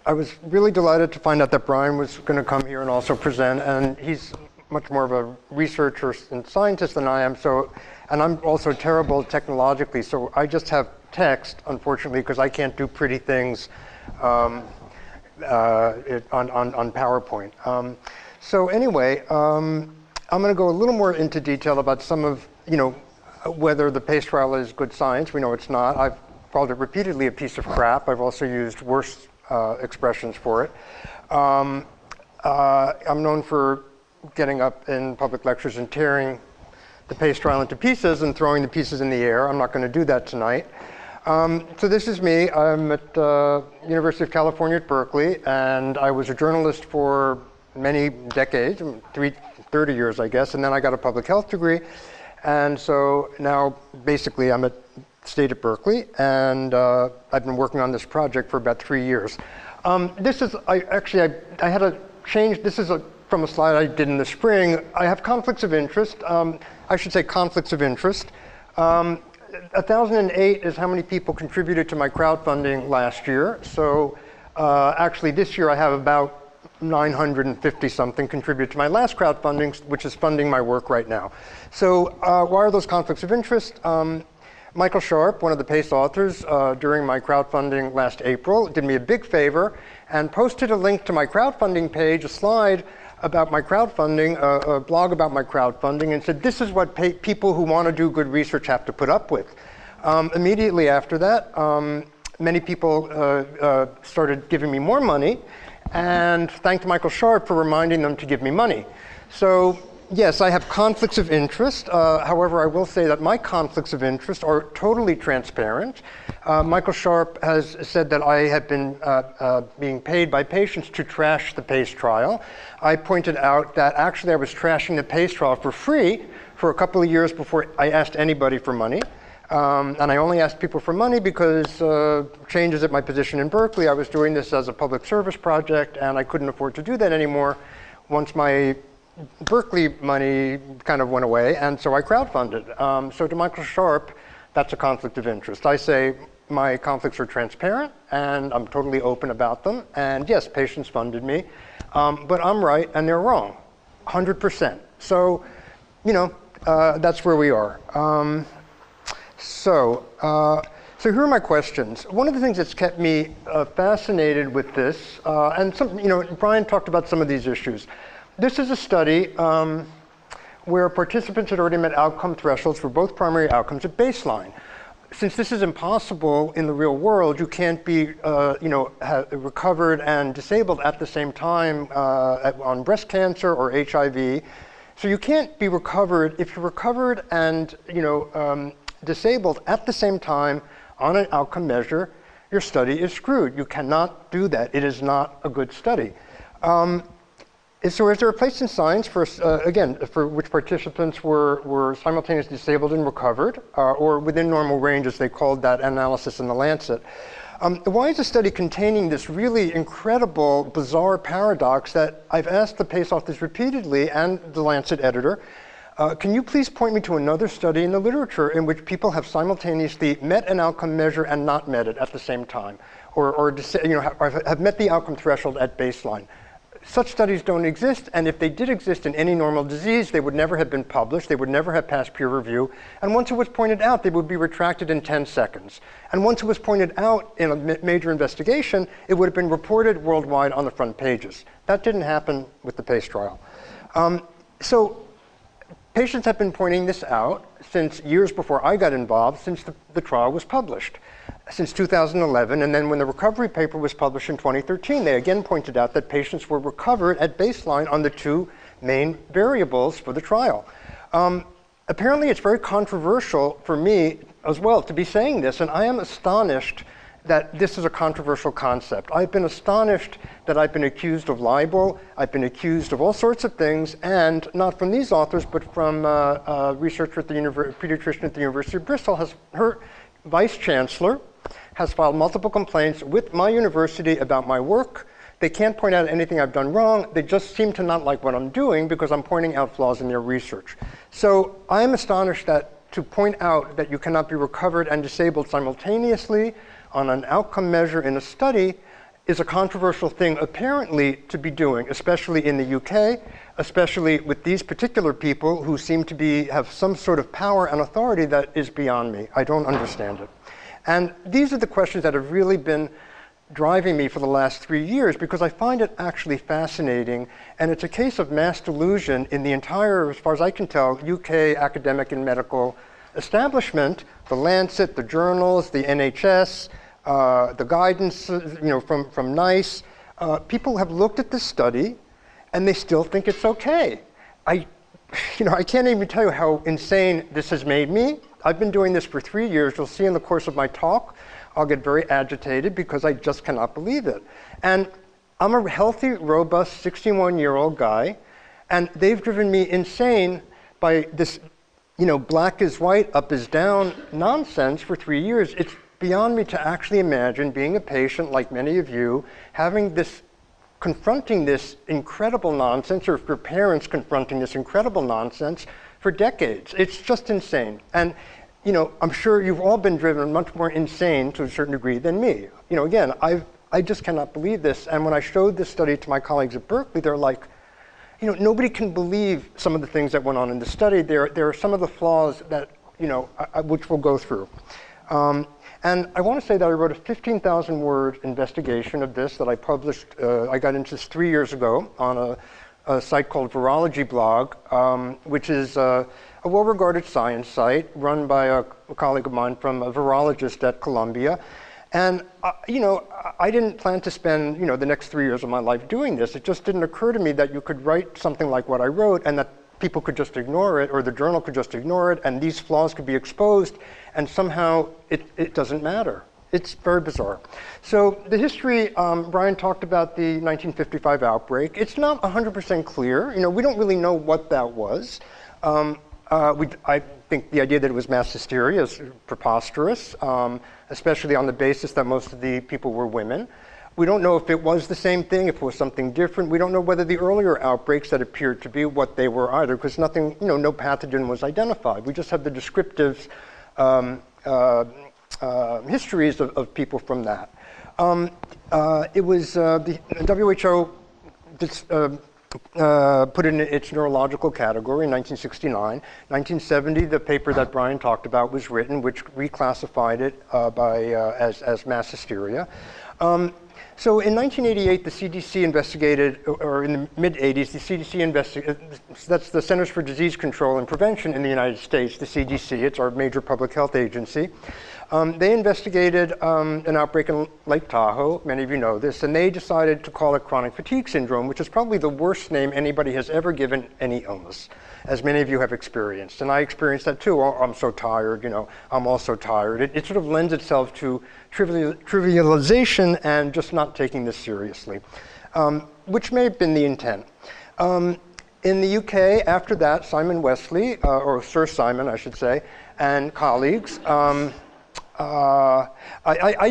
I was really delighted to find out that Brian was going to come here and also present, and he's much more of a researcher and scientist than I am, and I'm also terrible technologically, so I just have text, unfortunately, because I can't do pretty things on PowerPoint. So anyway, I'm going to go a little more into detail about some of, whether the PACE trial is good science. We know it's not. I've called it repeatedly a piece of crap. I've also used worse expressions for it. I'm known for getting up in public lectures and tearing the PACE trial into pieces and throwing the pieces in the air. I'm not going to do that tonight. So this is me. I'm at University of California at Berkeley, and I was a journalist for many decades, 30 years, I guess, and then I got a public health degree. And so now, basically, I'm at State at Berkeley, and I've been working on this project for about 3 years. I had a change. This is from a slide I did in the spring. I have conflicts of interest. I should say conflicts of interest. 1,008 is how many people contributed to my crowdfunding last year. So actually this year I have about 950 something contribute to my last crowdfunding, which is funding my work right now. So why are those conflicts of interest? Michael Sharp, one of the PACE authors, during my crowdfunding last April, did me a big favor and posted a link to my crowdfunding page, a slide about my crowdfunding, a blog about my crowdfunding, and said, this is what people who want to do good research have to put up with. Immediately after that, many people started giving me more money, and thanked Michael Sharp for reminding them to give me money. So yes, I have conflicts of interest. However, I will say that my conflicts of interest are totally transparent. Michael Sharp has said that I have been being paid by patients to trash the PACE trial. I pointed out that actually I was trashing the PACE trial for free for a couple of years before I asked anybody for money. And I only asked people for money because changes at my position in Berkeley. I was doing this as a public service project, and I couldn't afford to do that anymore once my Berkeley money kind of went away, and so I crowdfunded. So to Michael Sharp, that's a conflict of interest. I say my conflicts are transparent and I'm totally open about them. And yes, patients funded me, but I'm right and they're wrong, 100%. So, that's where we are. So here are my questions. One of the things that's kept me fascinated with this, and Brian talked about some of these issues. This is a study where participants had already met outcome thresholds for both primary outcomes at baseline. Since this is impossible in the real world, you can't be, recovered and disabled at the same time on breast cancer or HIV. So you can't be recovered if you're recovered and disabled at the same time on an outcome measure. Your study is screwed. You cannot do that. It is not a good study. So is there a place in science for which participants were simultaneously disabled and recovered, or within normal range, as they called that analysis in The Lancet? Why is a study containing this really incredible, bizarre paradox that I've asked the PACE authors repeatedly and the Lancet editor, can you please point me to another study in the literature in which people have simultaneously met an outcome measure and not met it at the same time, or have met the outcome threshold at baseline? Such studies don't exist, and if they did exist in any normal disease, they would never have been published, they would never have passed peer review, and once it was pointed out, they would be retracted in 10 seconds. And once it was pointed out in a major investigation, it would have been reported worldwide on the front pages. That didn't happen with the PACE trial. So patients have been pointing this out since years before I got involved, since the trial was published. Since 2011, and then when the recovery paper was published in 2013, they again pointed out that patients were recovered at baseline on the two main variables for the trial. Apparently, it's very controversial for me as well to be saying this, and I am astonished that this is a controversial concept. I've been astonished that I've been accused of libel, I've been accused of all sorts of things, and not from these authors, but from a researcher at the pediatrician at the University of Bristol. Her vice chancellor has filed multiple complaints with my university about my work. They can't point out anything I've done wrong. They just seem to not like what I'm doing because I'm pointing out flaws in their research. So I am astonished that to point out that you cannot be recovered and disabled simultaneously on an outcome measure in a study is a controversial thing apparently to be doing, especially in the UK, especially with these particular people who seem to have some sort of power and authority that is beyond me. I don't understand it. And these are the questions that have really been driving me for the last 3 years because I find it actually fascinating, and it's a case of mass delusion in the entire, as far as I can tell, UK academic and medical establishment, the Lancet, the journals, the NHS, the guidance from NICE. People have looked at this study and they still think it's okay. I can't even tell you how insane this has made me. I've been doing this for 3 years. You'll see in the course of my talk, I'll get very agitated because I just cannot believe it. And I'm a healthy, robust, 61-year-old guy, and they've driven me insane by this, black is white, up is down nonsense for 3 years. It's beyond me to actually imagine being a patient like many of you, confronting this incredible nonsense, or if your parents confronting this incredible nonsense for decades. It's just insane. And I'm sure you've all been driven much more insane to a certain degree than me. Again, I just cannot believe this. And when I showed this study to my colleagues at Berkeley, they're like, nobody can believe some of the things that went on in the study. There are some of the flaws that, which we'll go through. And I want to say that I wrote a 15,000-word investigation of this that I published, I got into this 3 years ago on a site called Virology Blog, which is a well-regarded science site run by a colleague of mine from a virologist at Columbia. And, I didn't plan to spend, the next 3 years of my life doing this. It just didn't occur to me that you could write something like what I wrote and that people could just ignore it, or the journal could just ignore it, and these flaws could be exposed, and somehow it doesn't matter. It's very bizarre. So the history, Brian talked about the 1955 outbreak. It's not 100% clear. We don't really know what that was. I think the idea that it was mass hysteria is preposterous, especially on the basis that most of the people were women. We don't know if it was the same thing, if it was something different. We don't know whether the earlier outbreaks that appeared to be what they were either, because nothing, no pathogen was identified. We just have the descriptives histories of people from that. It was the WHO put it in its neurological category in 1969. 1970, the paper that Brian talked about was written, which reclassified it as mass hysteria. So in 1988, the CDC investigated, or in the mid-80s, the CDC investigated, that's the Centers for Disease Control and Prevention in the United States, the CDC, it's our major public health agency. They investigated an outbreak in Lake Tahoe, many of you know this, and they decided to call it chronic fatigue syndrome, which is probably the worst name anybody has ever given any illness, as many of you have experienced. And I experienced that too. Oh, I'm so tired, you know, I'm also tired. It sort of lends itself to trivialization and just not taking this seriously, which may have been the intent. In the UK, after that, Simon Wesley, or Sir Simon, I should say, and colleagues, I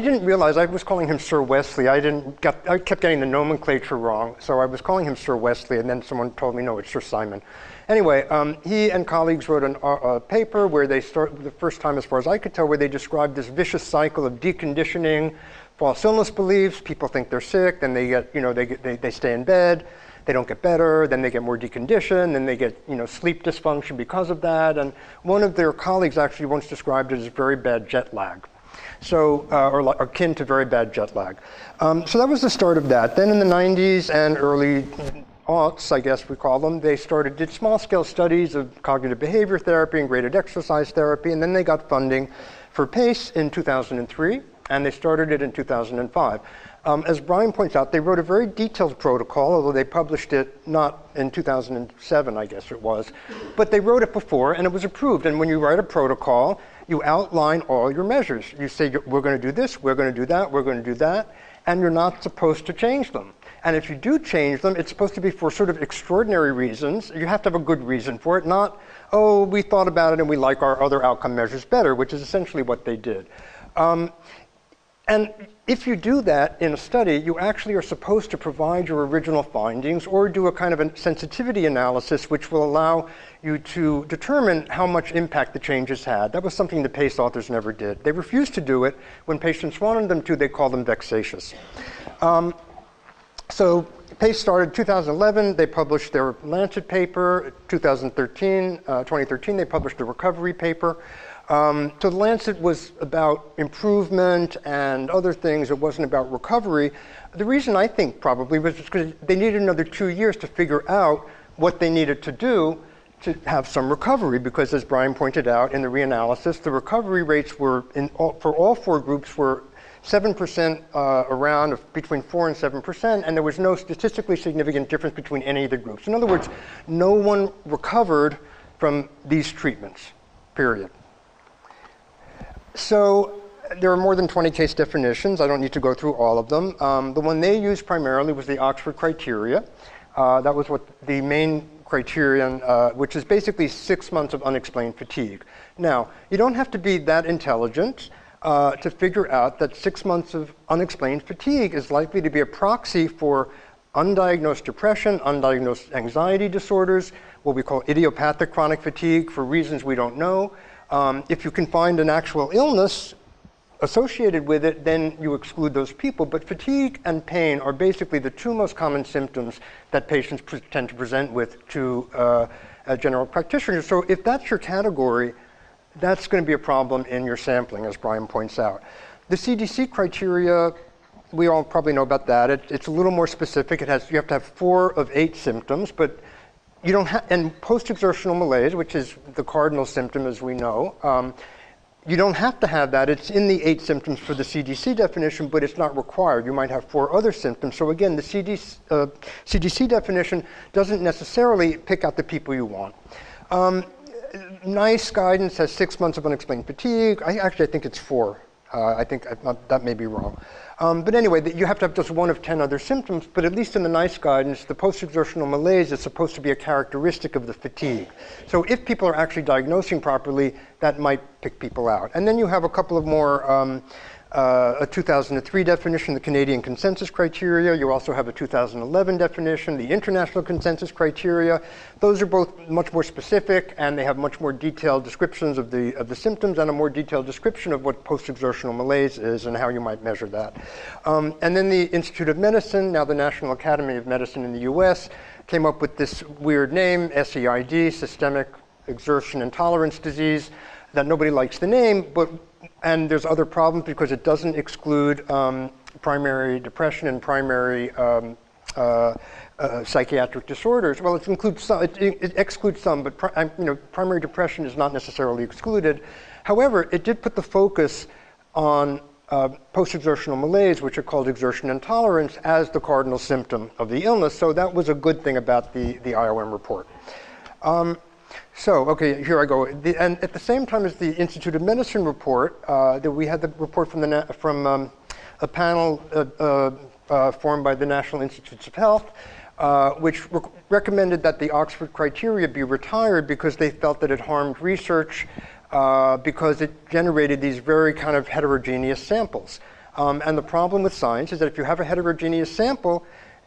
didn't realize I was calling him Sir Wesley. I kept getting the nomenclature wrong, so I was calling him Sir Wesley, and then someone told me, no, it's Sir Simon. Anyway, he and colleagues wrote a paper where they the first time, as far as I could tell, where they described this vicious cycle of deconditioning, false illness beliefs. People think they're sick, then they get, you know, they stay in bed. They don't get better, then they get more deconditioned, then they get, you know, sleep dysfunction because of that. And one of their colleagues actually once described it as very bad jet lag. So, or akin to very bad jet lag. So that was the start of that. Then in the 90s and early aughts, I guess we call them, they did small-scale studies of cognitive behavior therapy and graded exercise therapy, and then they got funding for PACE in 2003, and they started it in 2005. As Brian points out, they wrote a very detailed protocol, although they published it not in 2007, I guess it was, but they wrote it before and it was approved. And when you write a protocol, you outline all your measures. You say, we're going to do this, we're going to do that, we're going to do that, and you're not supposed to change them. And if you do change them, it's supposed to be for sort of extraordinary reasons. You have to have a good reason for it, not, oh, we thought about it and we like our other outcome measures better, which is essentially what they did. And if you do that in a study, you actually are supposed to provide your original findings or do a kind of a sensitivity analysis which will allow you to determine how much impact the changes had. That was something the PACE authors never did. They refused to do it. When patients wanted them to, they called them vexatious. So PACE started 2011. They published their Lancet paper. 2013, they published a recovery paper. So the Lancet was about improvement and other things. It wasn't about recovery. The reason I think probably was because they needed another 2 years to figure out what they needed to do to have some recovery, because as Brian pointed out in the reanalysis, the recovery rates were, for all four groups, were 7% around, between 4 and 7%, and there was no statistically significant difference between any of the groups. In other words, no one recovered from these treatments, period. So there are more than 20 case definitions. I don't need to go through all of them. The one they used primarily was the Oxford criteria. That was what the main criterion, which is basically 6 months of unexplained fatigue. Now, you don't have to be that intelligent to figure out that 6 months of unexplained fatigue is likely to be a proxy for undiagnosed depression, undiagnosed anxiety disorders, what we call idiopathic chronic fatigue for reasons we don't know. If you can find an actual illness associated with it, then you exclude those people. But fatigue and pain are basically the two most common symptoms that patients tend to present with to a general practitioner. So if that's your category, that's going to be a problem in your sampling, as Brian points out. The CDC criteria, we all probably know about that. It's a little more specific. You have to have 4 of 8 symptoms, but you don't have, and post-exertional malaise, which is the cardinal symptom as we know, you don't have to have that. It's in the 8 symptoms for the CDC definition, but it's not required. You might have 4 other symptoms. So again, the CDC definition doesn't necessarily pick out the people you want. NICE guidance has 6 months of unexplained fatigue. I think it's 4. I think that may be wrong. But anyway, you have to have just 1 of 10 other symptoms, but at least in the NICE guidance, the post-exertional malaise is supposed to be a characteristic of the fatigue. So if people are actually diagnosing properly, that might pick people out. And then you have a couple of more a 2003 definition, the Canadian consensus criteria. You also have a 2011 definition, the international consensus criteria. Those are both much more specific, and they have much more detailed descriptions of the symptoms and a more detailed description of what post-exertional malaise is and how you might measure that. And then the Institute of Medicine, now the National Academy of Medicine in the US, came up with this weird name, SEID, Systemic Exertion Intolerance Disease, that nobody likes the name, and there's other problems because it doesn't exclude primary depression and primary psychiatric disorders. Well, it includes some, it excludes some, but primary depression is not necessarily excluded. However, it did put the focus on post-exertional malaise, which are called exertion intolerance, as the cardinal symptom of the illness. So that was a good thing about the IOM report. So, okay, here I go. And at the same time as the Institute of Medicine report, we had the report from a panel formed by the National Institutes of Health, which recommended that the Oxford criteria be retired because they felt that it harmed research because it generated these very kind of heterogeneous samples. And the problem with science is that if you have a heterogeneous sample,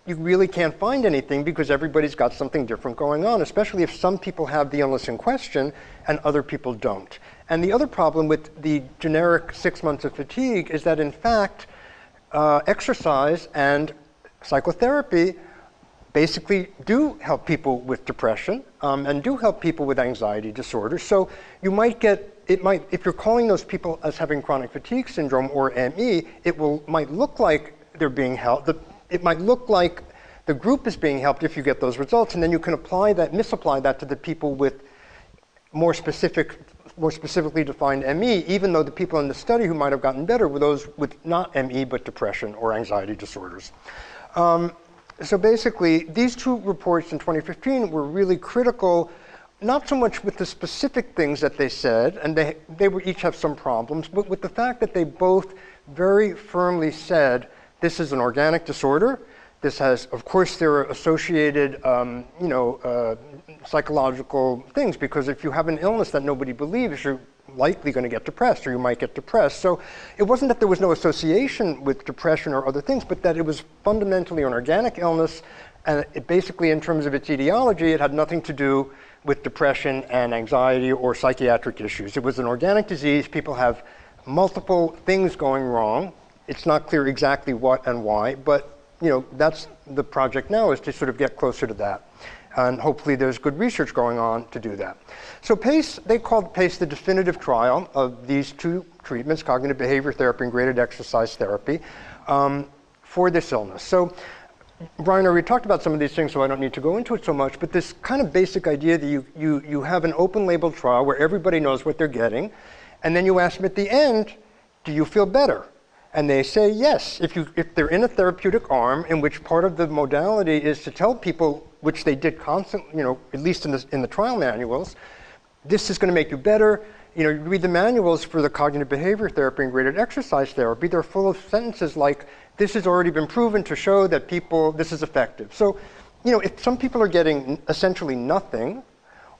you really can't find anything because everybody's got something different going on, especially if some people have the illness in question and other people don't. And the other problem with the generic 6 months of fatigue is that, in fact, exercise and psychotherapy basically do help people with depression and do help people with anxiety disorders. So you might get, if you're calling those people as having chronic fatigue syndrome or ME, might look like they're being helped. It might look like the group is being helped if you get those results, and then you can misapply that to the people with more specifically defined ME, even though the people in the study who might have gotten better were those with not ME but depression or anxiety disorders. So basically, these two reports in 2015 were really critical, not so much with the specific things that they said, and they each have some problems, but with the fact that they both very firmly said, this is an organic disorder. This has, of course, there are associated, psychological things, because if you have an illness that nobody believes, you're likely going to get depressed, or you might get depressed. So it wasn't that there was no association with depression or other things, but that it was fundamentally an organic illness, and it basically, in terms of its etiology, it had nothing to do with depression and anxiety or psychiatric issues. It was an organic disease. People have multiple things going wrong. It's not clear exactly what and why, but that's the project now, is to sort of get closer to that. And hopefully there's good research going on to do that. So PACE, they called PACE the definitive trial of these two treatments, cognitive behavior therapy and graded exercise therapy, for this illness. So Brian already talked about some of these things, so I don't need to go into it so much, but this kind of basic idea that you have an open label trial where everybody knows what they're getting, and then you ask them at the end, do you feel better? And they say yes. If they're in a therapeutic arm in which part of the modality is to tell people, which they did constantly, at least in the trial manuals, this is going to make you better. You read the manuals for the cognitive behavior therapy and graded exercise therapy, they're full of sentences like, this has already been proven to show that this is effective. So, if some people are getting essentially nothing,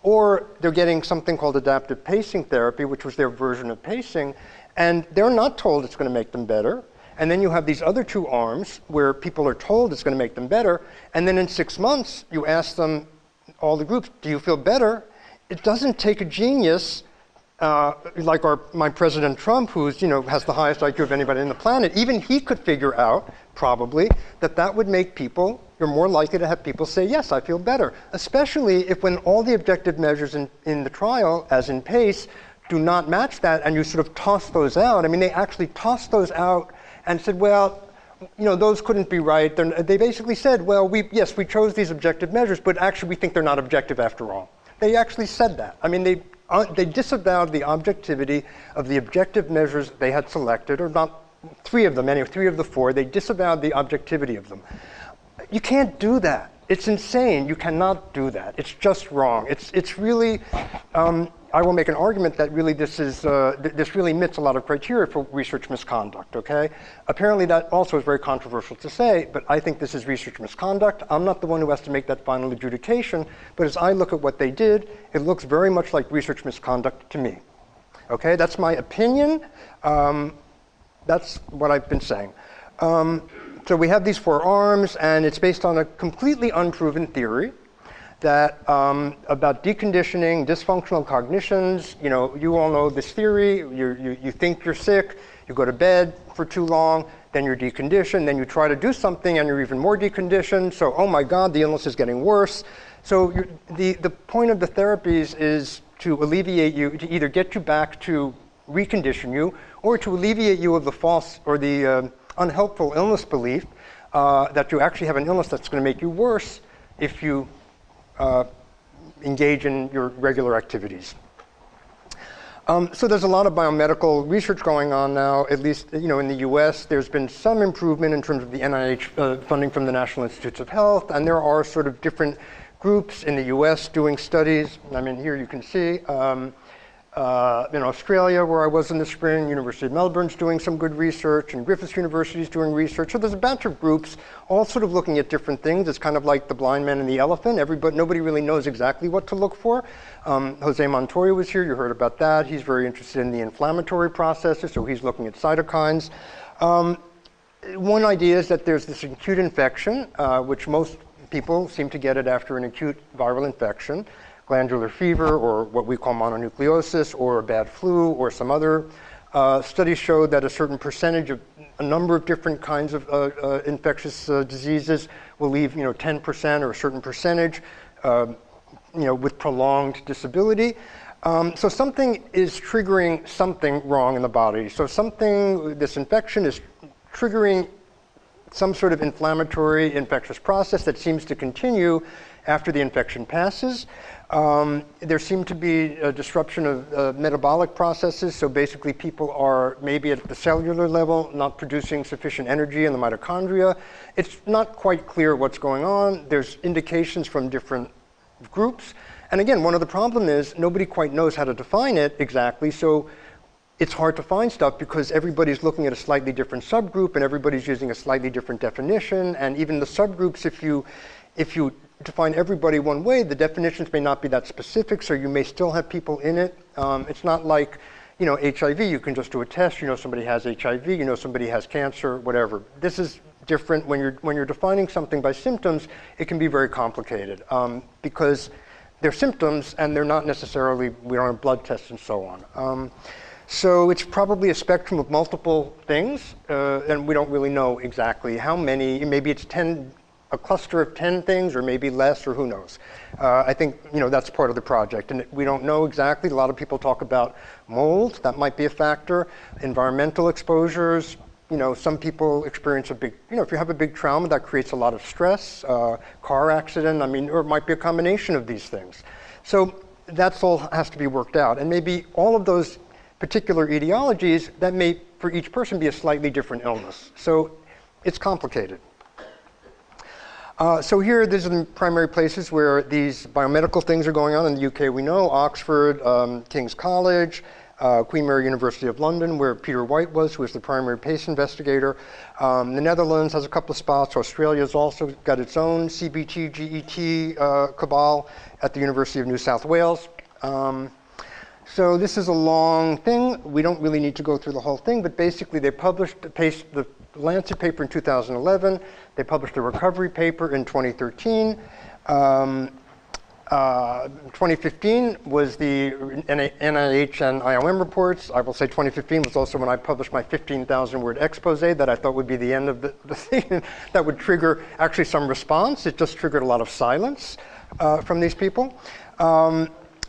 or they're getting something called adaptive pacing therapy, which was their version of pacing, and they're not told it's going to make them better. And then you have these other two arms where people are told it's going to make them better. And then in 6 months, you ask them, all the groups, do you feel better? It doesn't take a genius like my President Trump, who's has the highest IQ of anybody on the planet. Even he could figure out, probably, that would make people, you're more likely to have people say, yes, I feel better. Especially if when all the objective measures in the trial, as in PACE, do not match that, and you sort of toss those out. I mean, they actually tossed those out and said, well, those couldn't be right. They basically said, well, yes, we chose these objective measures, but actually we think they're not objective after all. They actually said that. I mean, they disavowed the objectivity of the objective measures they had selected, or not three of them, anyway, 3 of the 4. They disavowed the objectivity of them. You can't do that. It's insane. You cannot do that. It's just wrong. It's really, I will make an argument that really this really meets a lot of criteria for research misconduct, okay? Apparently that also is very controversial to say, but I think this is research misconduct. I'm not the one who has to make that final adjudication, but as I look at what they did, it looks very much like research misconduct to me. Okay, that's my opinion. That's what I've been saying. So we have these 4 arms, and it's based on a completely unproven theory that about deconditioning, dysfunctional cognitions. You know, you all know this theory. You think you're sick, you go to bed for too long, then you're deconditioned, then you try to do something and you're even more deconditioned. So, oh my God, the illness is getting worse. So the point of the therapies is to alleviate you, to either get you back to recondition you, or to alleviate you of the false or the unhelpful illness belief that you actually have an illness that's going to make you worse if you engage in your regular activities. So there's a lot of biomedical research going on now, at least in the US. There's been some improvement in terms of the NIH funding from the National Institutes of Health, and there are sort of different groups in the US doing studies. I mean, here you can see in Australia, where I was in the spring, University of Melbourne's doing some good research, and Griffith University is doing research. So there's a bunch of groups all sort of looking at different things. It's kind of like the blind man and the elephant. Nobody really knows exactly what to look for. Jose Montoya was here. You heard about that. He's very interested in the inflammatory processes, so he's looking at cytokines. One idea is that there's this acute infection, which most people seem to get it after an acute viral infection. Glandular fever, or what we call mononucleosis, or a bad flu, or some other. Studies show that a certain percentage of a number of different kinds of infectious diseases will leave 10% or a certain percentage with prolonged disability. So something is triggering something wrong in the body. So this infection is triggering some sort of inflammatory infectious process that seems to continue after the infection passes. There seemed to be a disruption of metabolic processes, so basically people are maybe at the cellular level not producing sufficient energy in the mitochondria. It's not quite clear what's going on. There's indications from different groups. And again, one of the problems is nobody quite knows how to define it exactly, so it's hard to find stuff because everybody's looking at a slightly different subgroup and everybody's using a slightly different definition, and even the subgroups, if you define everybody one way, the definitions may not be that specific, so you may still have people in it. It's not like, HIV, you can just do a test, somebody has HIV, somebody has cancer, whatever. This is different. When you're defining something by symptoms, it can be very complicated because they're symptoms and they're not necessarily, we don't have blood tests and so on. So it's probably a spectrum of multiple things, and we don't really know exactly how many. Maybe it's a cluster of 10 things, or maybe less, or who knows. I think that's part of the project, and we don't know exactly. A lot of people talk about mold. That might be a factor. Environmental exposures. Some people experience a big, if you have a big trauma, that creates a lot of stress. Car accident. Or it might be a combination of these things. So that's all has to be worked out, and maybe all of those particular etiologies, that may, for each person, be a slightly different illness. So it's complicated. So here, these are the primary places where these biomedical things are going on. In the UK, we know Oxford, King's College, Queen Mary University of London, where Peter White was, who was the primary PACE investigator. The Netherlands has a couple of spots. Australia's also got its own CBT, GET cabal at the University of New South Wales. So this is a long thing. We don't really need to go through the whole thing, but basically they published the Lancet paper in 2011. They published a recovery paper in 2013. 2015 was the NIH and IOM reports. I will say 2015 was also when I published my 15,000 word expose that I thought would be the end of the thing. That would trigger actually some response. It just triggered a lot of silence from these people.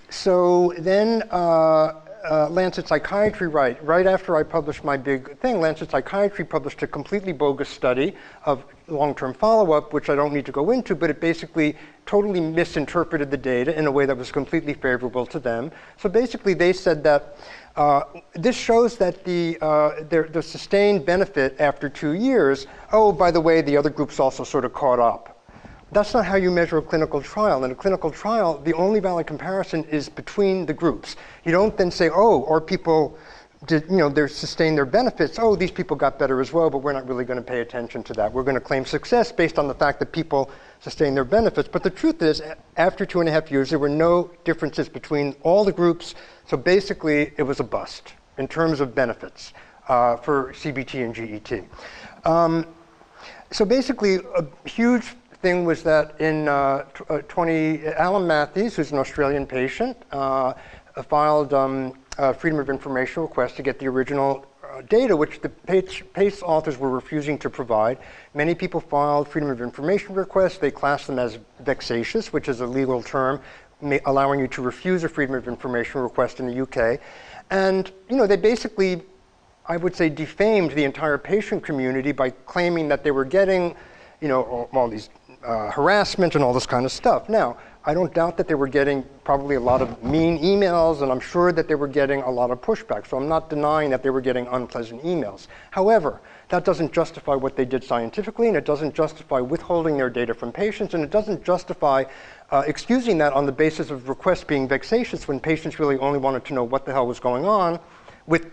So then Lancet Psychiatry, right after I published my big thing, Lancet Psychiatry published a completely bogus study of long-term follow-up, which I don't need to go into, but it basically totally misinterpreted the data in a way that was completely favorable to them. So basically they said that this shows that the sustained benefit after 2 years, oh, by the way, the other groups also sort of caught up. That's not how you measure a clinical trial. In a clinical trial, the only valid comparison is between the groups. You don't then say, oh, or people did, they sustained their benefits. Oh, these people got better as well, but we're not really going to pay attention to that. We're going to claim success based on the fact that people sustained their benefits. But the truth is, after 2.5 years, there were no differences between all the groups. So basically, it was a bust in terms of benefits. for CBT and GET. So basically, a huge thing was that in Alan Matthews, who's an Australian patient, filed a Freedom of Information request to get the original data, which the PACE authors were refusing to provide. Many people filed Freedom of Information requests. They classed them as vexatious, which is a legal term allowing you to refuse a Freedom of Information request in the UK. And they basically, I would say, defamed the entire patient community by claiming that they were getting, all these harassment and all this kind of stuff. Now, I don't doubt that they were getting probably a lot of mean emails, and I'm sure that they were getting a lot of pushback. So I'm not denying that they were getting unpleasant emails. However, that doesn't justify what they did scientifically, and it doesn't justify withholding their data from patients, and it doesn't justify excusing that on the basis of requests being vexatious when patients really only wanted to know what the hell was going on with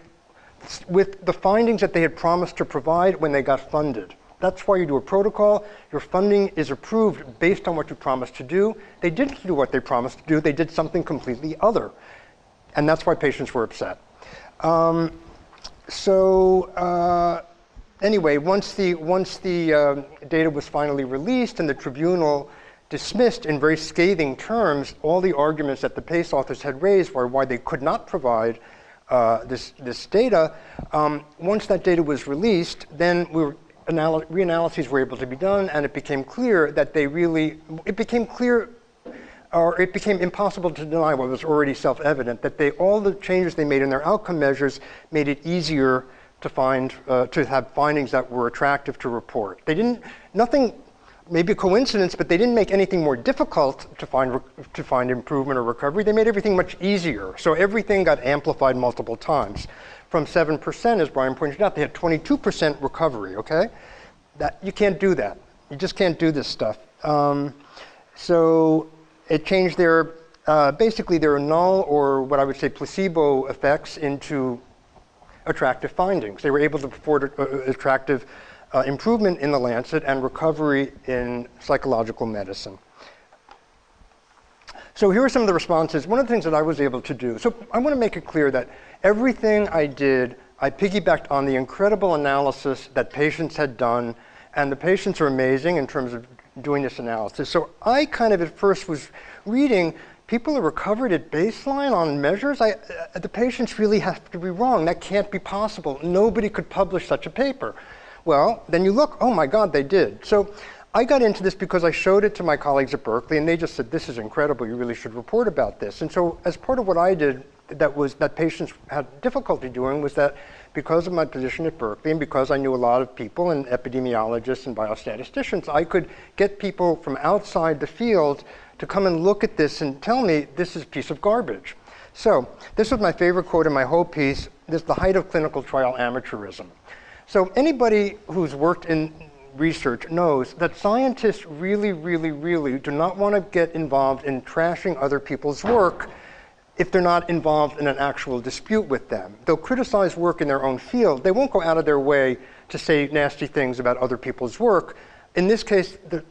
the findings that they had promised to provide when they got funded. That's why you do a protocol. Your funding is approved based on what you promised to do. They didn't do what they promised to do. They did something completely other. And that's why patients were upset. Anyway, once the data was finally released and the tribunal dismissed in very scathing terms all the arguments that the PACE authors had raised for why they could not provide this data, once that data was released, then reanalyses were able to be done, and it became clear that it became impossible to deny what was already self-evident, that all the changes they made in their outcome measures made it easier to have findings that were attractive to report. Nothing, maybe a coincidence, but they didn't make anything more difficult to find improvement or recovery. They made everything much easier. So everything got amplified multiple times. From 7%, as Brian pointed out, they had 22% recovery, okay? You can't do that. You just can't do this stuff. So it changed basically their null or what I would say placebo effects into attractive findings. They were able to report attractive improvement in the Lancet and recovery in psychological medicine. So here are some of the responses. One of the things that I was able to do, so I want to make it clear that everything I did, I piggybacked on the incredible analysis that patients had done, and the patients are amazing in terms of doing this analysis. So I kind of at first was reading, people are recovered at baseline on measures. The patients really have to be wrong. That can't be possible. Nobody could publish such a paper. Well, then you look, oh my God, they did. So I got into this because I showed it to my colleagues at Berkeley, and they just said, this is incredible, you really should report about this. And so as part of what I did that patients had difficulty doing was that because of my position at Berkeley and because I knew a lot of people and epidemiologists and biostatisticians, I could get people from outside the field to come and look at this and tell me this is a piece of garbage. So this was my favorite quote in my whole piece. This is the height of clinical trial amateurism. So anybody who's worked in research knows that scientists really, really, really do not want to get involved in trashing other people's work if they're not involved in an actual dispute with them. They'll criticize work in their own field. They won't go out of their way to say nasty things about other people's work. In this case, the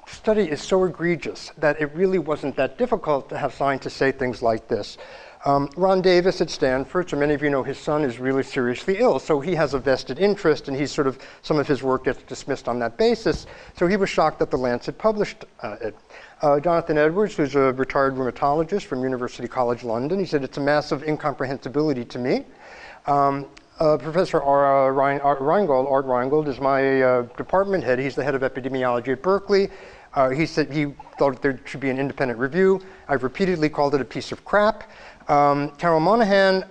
study is so egregious that it really wasn't that difficult to have scientists say things like this. Ron Davis at Stanford, so many of you know his son is really seriously ill, so he has a vested interest, and some of his work gets dismissed on that basis. So he was shocked that the Lancet published it. Jonathan Edwards, who's a retired rheumatologist from University College London, he said, it's a massive incomprehensibility to me. Professor Art Reingold is my department head. He's the head of epidemiology at Berkeley. He said he thought there should be an independent review. I've repeatedly called it a piece of crap. Carol Monaghan,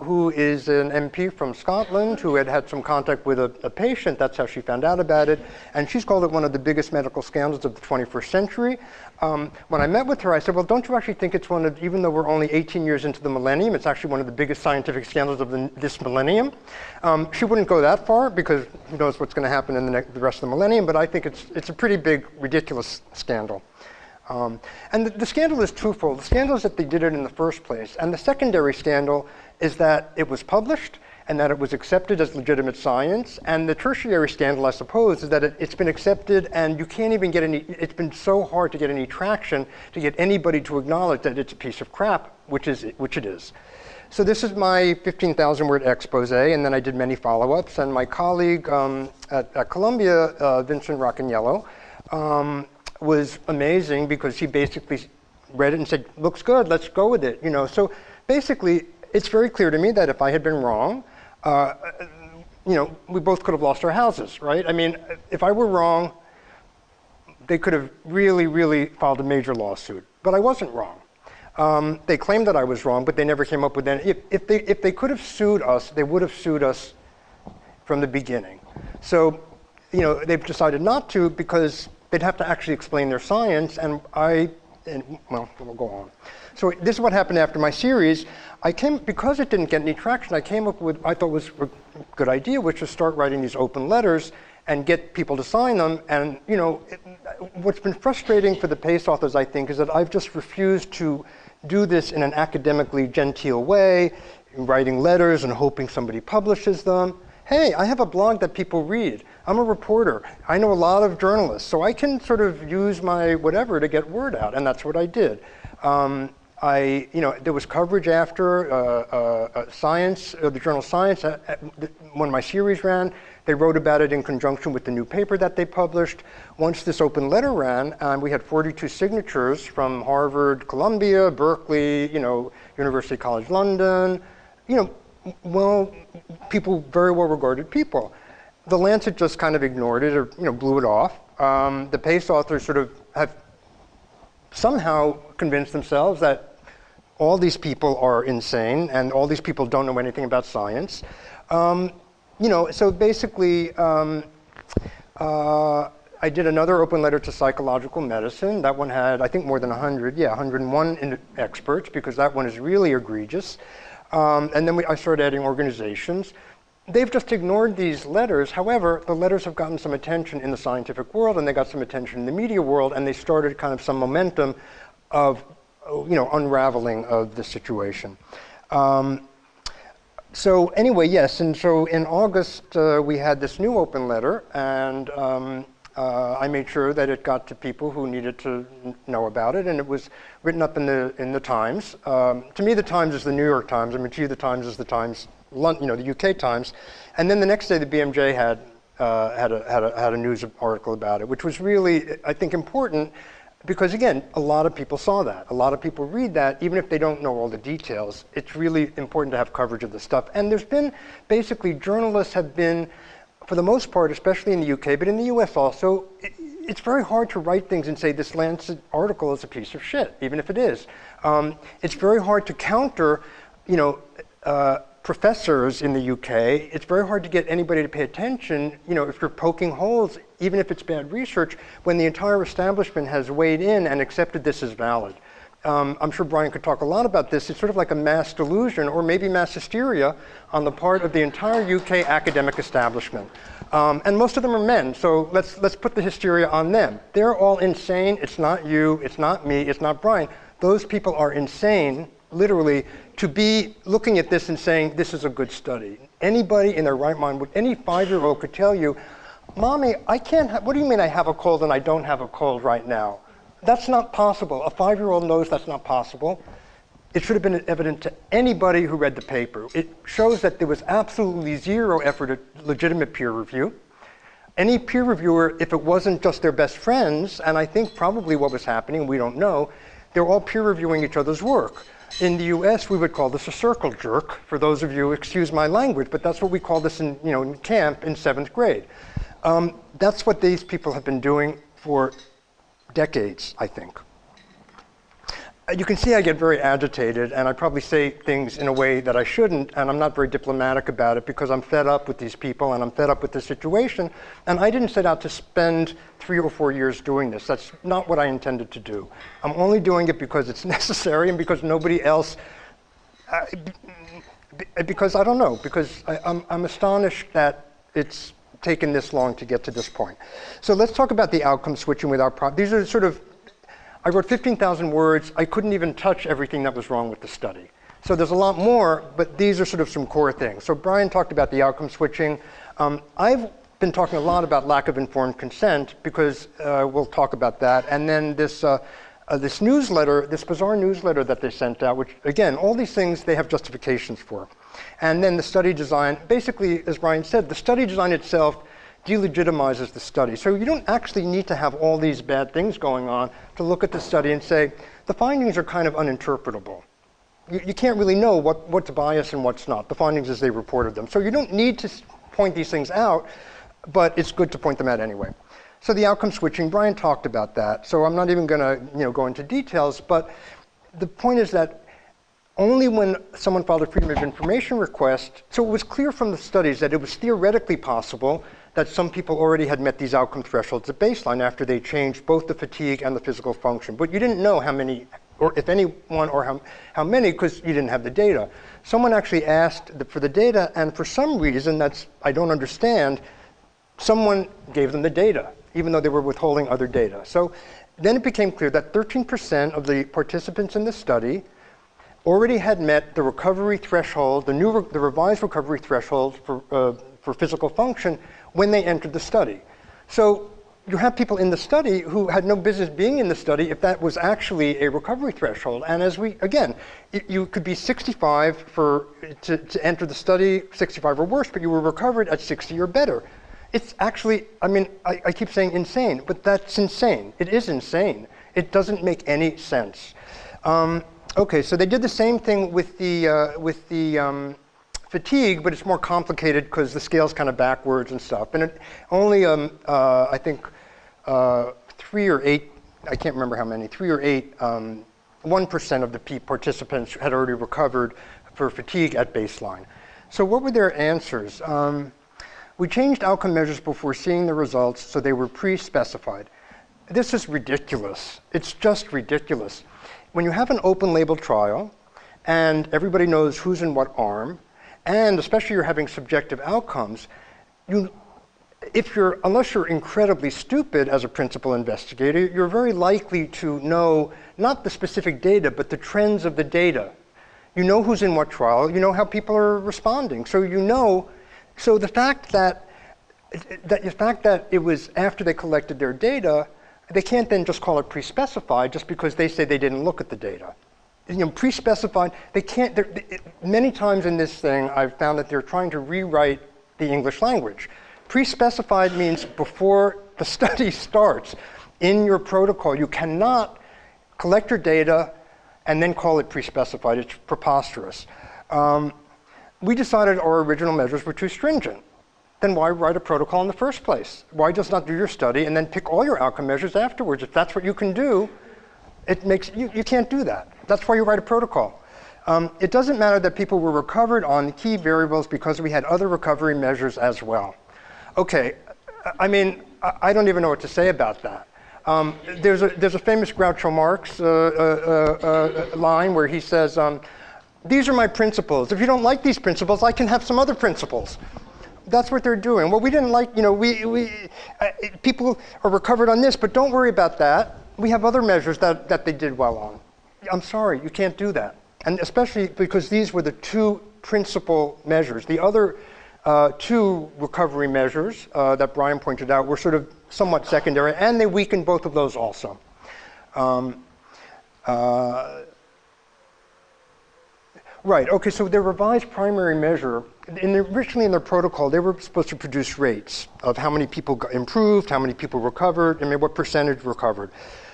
who is an MP from Scotland, who had some contact with a patient, that's how she found out about it, and she's called it one of the biggest medical scandals of the 21st century. When I met with her, I said, well, don't you actually think it's one of, even though we're only 18 years into the millennium, it's actually one of the biggest scientific scandals of this millennium? She wouldn't go that far, because who knows what's going to happen in the rest of the millennium, but I think it's a pretty big, ridiculous scandal. And the scandal is twofold. The scandal is that they did it in the first place. And the secondary scandal is that it was published and that it was accepted as legitimate science. And the tertiary scandal, I suppose, is that it's been accepted and you can't even get it's been so hard to get any traction to get anybody to acknowledge that it's a piece of crap, which it is. So this is my 15,000 word expose, and then I did many follow-ups. And my colleague at Columbia, Vincent Racaniello, was amazing because he basically read it and said, looks good, let's go with it. So basically, it's very clear to me that if I had been wrong, we both could have lost our houses, right? I mean, if I were wrong, they could have really, really filed a major lawsuit. But I wasn't wrong. They claimed that I was wrong, but they never came up with any. If they could have sued us, they would have sued us from the beginning. So, they've decided not to because they'd have to actually explain their science, and well, we'll go on. So this is what happened after my series. Because it didn't get any traction, I came up with, I thought was a good idea, which was start writing these open letters and get people to sign them. And, what's been frustrating for the PACE authors, I think, is that I've just refused to do this in an academically genteel way, writing letters and hoping somebody publishes them. Hey, I have a blog that people read. I'm a reporter. I know a lot of journalists, so I can sort of use my whatever to get word out, and that's what I did. There was coverage after Science, the journal Science, when my series ran. They wrote about it in conjunction with the new paper that they published. Once this open letter ran, we had 42 signatures from Harvard, Columbia, Berkeley, University College London, people, very well-regarded people. The Lancet just kind of ignored it or blew it off. The PACE authors sort of have somehow convinced themselves that all these people are insane and all these people don't know anything about science. So basically, I did another open letter to psychological medicine. That one had, I think, more than 101 experts, because that one is really egregious. And then I started adding organizations. They've just ignored these letters. However, the letters have gotten some attention in the scientific world, and they got some attention in the media world, and they started kind of some momentum of, unraveling of the situation. So anyway, yes, and so in August, we had this new open letter, and I made sure that it got to people who needed to know about it, and it was written up in the Times. To me, the Times is the New York Times. I mean, to you, the Times is the Times, the UK Times. And then the next day, the BMJ had a news article about it, which was really, I think, important. Because again, a lot of people saw that. A lot of people read that, even if they don't know all the details. It's really important to have coverage of the stuff. And there's been, basically, journalists have been, for the most part, especially in the UK, but in the US also, it's very hard to write things and say this Lancet article is a piece of shit, even if it is. It's very hard to counter, professors in the UK. It's very hard to get anybody to pay attention, if you're poking holes, even if it's bad research, when the entire establishment has weighed in and accepted this as valid. I'm sure Brian could talk a lot about this. It's sort of like a mass delusion, or maybe mass hysteria, on the part of the entire UK academic establishment. And most of them are men, so let's put the hysteria on them. They're all insane. It's not you, it's not me, it's not Brian. Those people are insane, literally, to be looking at this and saying, this is a good study. Anybody in their right mind, any 5-year-old could tell you, Mommy, I can't what do you mean I have a cold and I don't have a cold right now? That's not possible. A 5-year-old knows that's not possible. It should have been evident to anybody who read the paper. It shows that there was absolutely zero effort at legitimate peer review. Any peer reviewer, if it wasn't just their best friends, and I think probably what was happening, we don't know, they're all peer reviewing each other's work. In the US, we would call this a circle jerk. For those of you, excuse my language, but that's what we call this in camp in 7th grade. That's what these people have been doing for decades, I think. You can see I get very agitated, and I probably say things in a way that I shouldn't, and I'm not very diplomatic about it because I'm fed up with these people and I'm fed up with the situation, and I didn't set out to spend 3 or 4 years doing this. That's not what I intended to do. I'm only doing it because it's necessary and because nobody else, because I don't know, because I'm astonished that it's taken this long to get to this point. So let's talk about the outcome switching with our these are sort of, I wrote 15,000 words. I couldn't even touch everything that was wrong with the study. So there's a lot more, but these are sort of some core things. So Brian talked about the outcome switching. I've been talking a lot about lack of informed consent because we'll talk about that. And then this this newsletter, this bizarre newsletter that they sent out, which again, all these things they have justifications for. And then the study design, basically, as Brian said, the study design itself delegitimizes the study. So you don't actually need to have all these bad things going on to look at the study and say, the findings are kind of uninterpretable. You can't really know what's biased and what's not, the findings as they reported them. So you don't need to point these things out, but it's good to point them out anyway. So the outcome switching, Brian talked about that. So I'm not even going to go into details, but the point is that only when someone filed a Freedom of Information request, so it was clear from the studies that it was theoretically possible that some people already had met these outcome thresholds at baseline after they changed both the fatigue and the physical function. But you didn't know how many, or if anyone, or how many, because you didn't have the data. Someone actually asked for the data, and for some reason I don't understand, someone gave them the data, even though they were withholding other data. So then it became clear that 13% of the participants in the study already had met the recovery threshold, the revised recovery threshold for physical function when they entered the study. So you have people in the study who had no business being in the study if that was actually a recovery threshold. And as again, you could be 65 to enter the study, 65 or worse, but you were recovered at 60 or better. It's actually, I mean, I keep saying insane, but that's insane. It is insane. It doesn't make any sense. Okay, so they did the same thing with the fatigue, but it's more complicated because the scale's kind of backwards and stuff. And only, I think, 3 or 8, I can't remember how many, 3 or 8, 1% of the participants had already recovered for fatigue at baseline. So what were their answers? We changed outcome measures before seeing the results, so they were pre-specified. This is ridiculous. It's just ridiculous. When you have an open label trial, and everybody knows who's in what arm, and especially you're having subjective outcomes, unless you're incredibly stupid as a principal investigator, you're very likely to know not the specific data, but the trends of the data. You know who's in what trial, you know how people are responding. So so the fact that it was after they collected their data, they can't then just call it pre-specified just because they say they didn't look at the data. Pre-specified, they can't, many times in this thing, I've found that they're trying to rewrite the English language. Pre-specified means before the study starts. In your protocol, you cannot collect your data and then call it pre-specified. It's preposterous. We decided our original measures were too stringent. Then why write a protocol in the first place? Why just not do your study and then pick all your outcome measures afterwards? If that's what you can do, you can't do that. That's why you write a protocol. It doesn't matter that people were recovered on key variables because we had other recovery measures as well. Okay, I mean, I don't even know what to say about that. There's a famous Groucho Marx line where he says, these are my principles. If you don't like these principles, I can have some other principles. That's what they're doing. Well, we didn't like, people are recovered on this, but don't worry about that. We have other measures that they did well on. I'm sorry, you can't do that. And especially because these were the two principal measures. The other two recovery measures that Brian pointed out were sort of somewhat secondary, and they weakened both of those also. Right, okay, so their revised primary measure, originally in their protocol, they were supposed to produce rates of how many people improved, how many people recovered, I mean, what percentage recovered.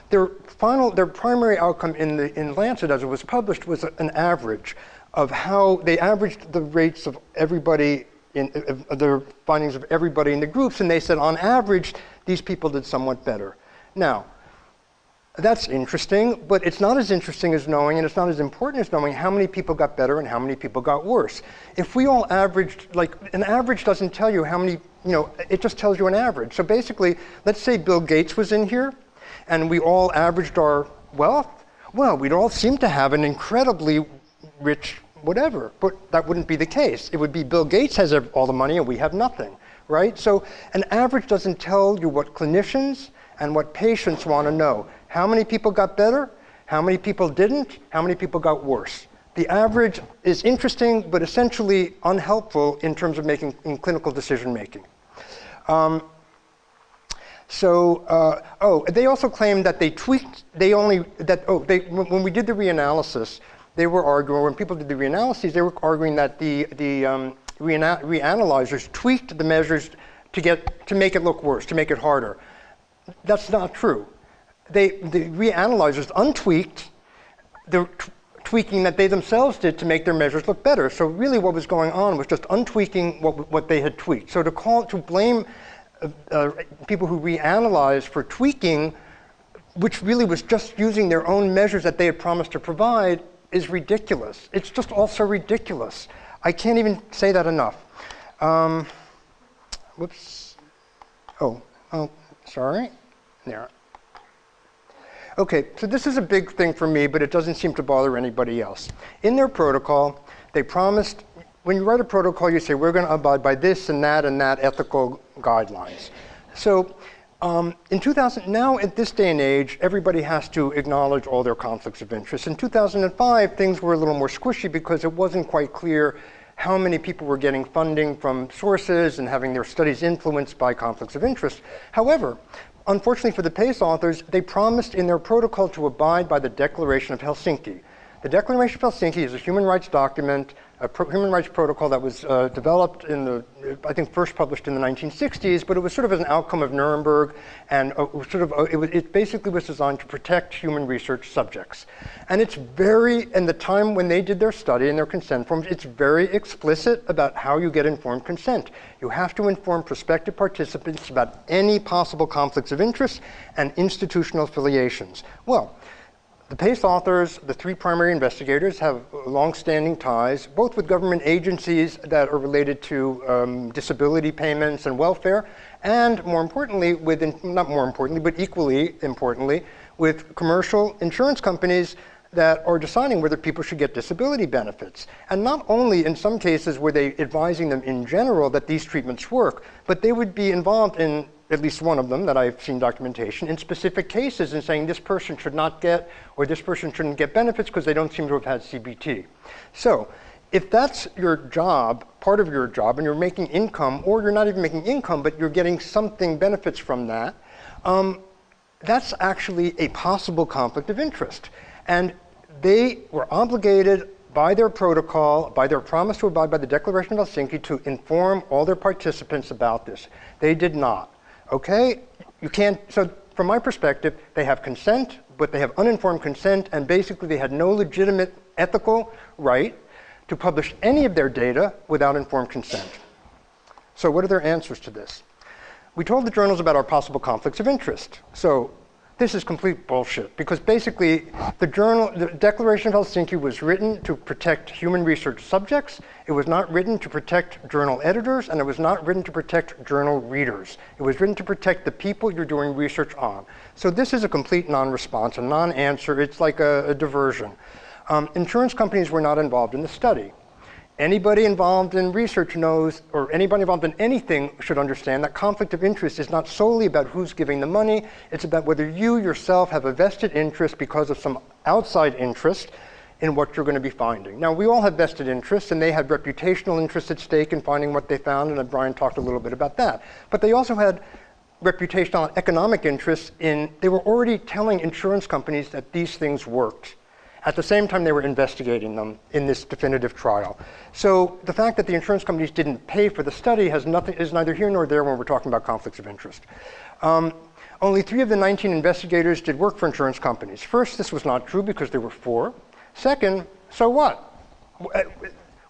Their primary outcome in Lancet, as it was published, was an average of how they averaged the rates of everybody, their findings of everybody in the groups, and they said on average, these people did somewhat better. Now, that's interesting, but it's not as interesting as knowing, and it's not as important as knowing how many people got better and how many people got worse. If we all averaged, like an average doesn't tell you how many, it just tells you an average. So basically, let's say Bill Gates was in here, and we all averaged our wealth. Well, we'd all seem to have an incredibly rich whatever, but that wouldn't be the case. It would be Bill Gates has all the money and we have nothing, right? So an average doesn't tell you what clinicians and what patients want to know. How many people got better? How many people didn't? How many people got worse? The average is interesting, but essentially unhelpful in terms of in clinical decision making. So, they also claimed that they tweaked, when we did the reanalysis, they were arguing, when people did the reanalyses, they were arguing that the reanalyzers tweaked the measures to make it look worse, to make it harder. That's not true. The reanalyzers untweaked the tweaking that they themselves did to make their measures look better. So really what was going on was just untweaking what they had tweaked. So to blame people who reanalyzed for tweaking, which really was just using their own measures that they had promised to provide, is ridiculous. It's just also ridiculous. I can't even say that enough. Whoops. Oh, sorry. There. Okay, so this is a big thing for me, but it doesn't seem to bother anybody else. In their protocol, they promised, when you write a protocol, you say, we're going to abide by this and that ethical guidelines. So in 2000, now at this day and age, everybody has to acknowledge all their conflicts of interest. In 2005, things were a little more squishy because it wasn't quite clear how many people were getting funding from sources and having their studies influenced by conflicts of interest. However, unfortunately for the PACE authors, they promised in their protocol to abide by the Declaration of Helsinki. The Declaration of Helsinki is a human rights document, a human rights protocol that was developed I think first published in the 1960s, but it was sort of as an outcome of Nuremberg, and it basically was designed to protect human research subjects. And it's in the time when they did their study and their consent forms, it's very explicit about how you get informed consent. You have to inform prospective participants about any possible conflicts of interest and institutional affiliations. Well, the PACE authors, the three primary investigators, have long-standing ties, both with government agencies that are related to disability payments and welfare, and more importantly, not more importantly, but equally importantly, with commercial insurance companies that are deciding whether people should get disability benefits. And not only in some cases were they advising them in general that these treatments work, but they would be involved in, at least one of them that I've seen documentation, in specific cases and saying this person should not get, or this person shouldn't get benefits because they don't seem to have had CBT. So if that's your job, part of your job, and you're making income, or you're not even making income, but you're getting something benefits from that, that's actually a possible conflict of interest. And they were obligated by their protocol, by their promise to abide by the Declaration of Helsinki, to inform all their participants about this. They did not. Okay, you can't, so from my perspective, they have consent, but they have uninformed consent, and basically they had no legitimate ethical right to publish any of their data without informed consent. So what are their answers to this? We told the journals about our possible conflicts of interest. So this is complete bullshit, because basically the Declaration of Helsinki was written to protect human research subjects. It was not written to protect journal editors, and it was not written to protect journal readers. It was written to protect the people you're doing research on. So this is a complete non-response, a non-answer. It's like a diversion. Insurance companies were not involved in the study. Anybody involved in research knows, or anybody involved in anything should understand that conflict of interest is not solely about who's giving the money. It's about whether you yourself have a vested interest because of some outside interest in what you're going to be finding. Now, we all have vested interests, and they had reputational interests at stake in finding what they found, and Brian talked a little bit about that. But they also had reputational and economic interests they were already telling insurance companies that these things worked. At the same time, they were investigating them in this definitive trial. So the fact that the insurance companies didn't pay for the study is neither here nor there when we're talking about conflicts of interest. Only 3 of the 19 investigators did work for insurance companies. First, this was not true because there were 4. Second, so what?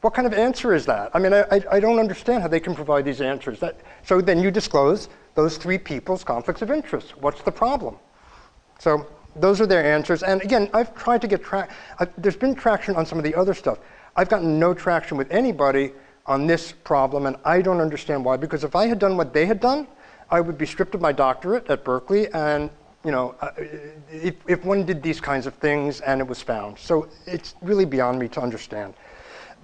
What kind of answer is that? I mean, I don't understand how they can provide these answers. So then you disclose those 3 people's conflicts of interest. What's the problem? So those are their answers. And again, I've tried to get there's been traction on some of the other stuff. I've gotten no traction with anybody on this problem, and I don't understand why. Because if I had done what they had done, I would be stripped of my doctorate at Berkeley, and if one did these kinds of things and it was found. So it's really beyond me to understand.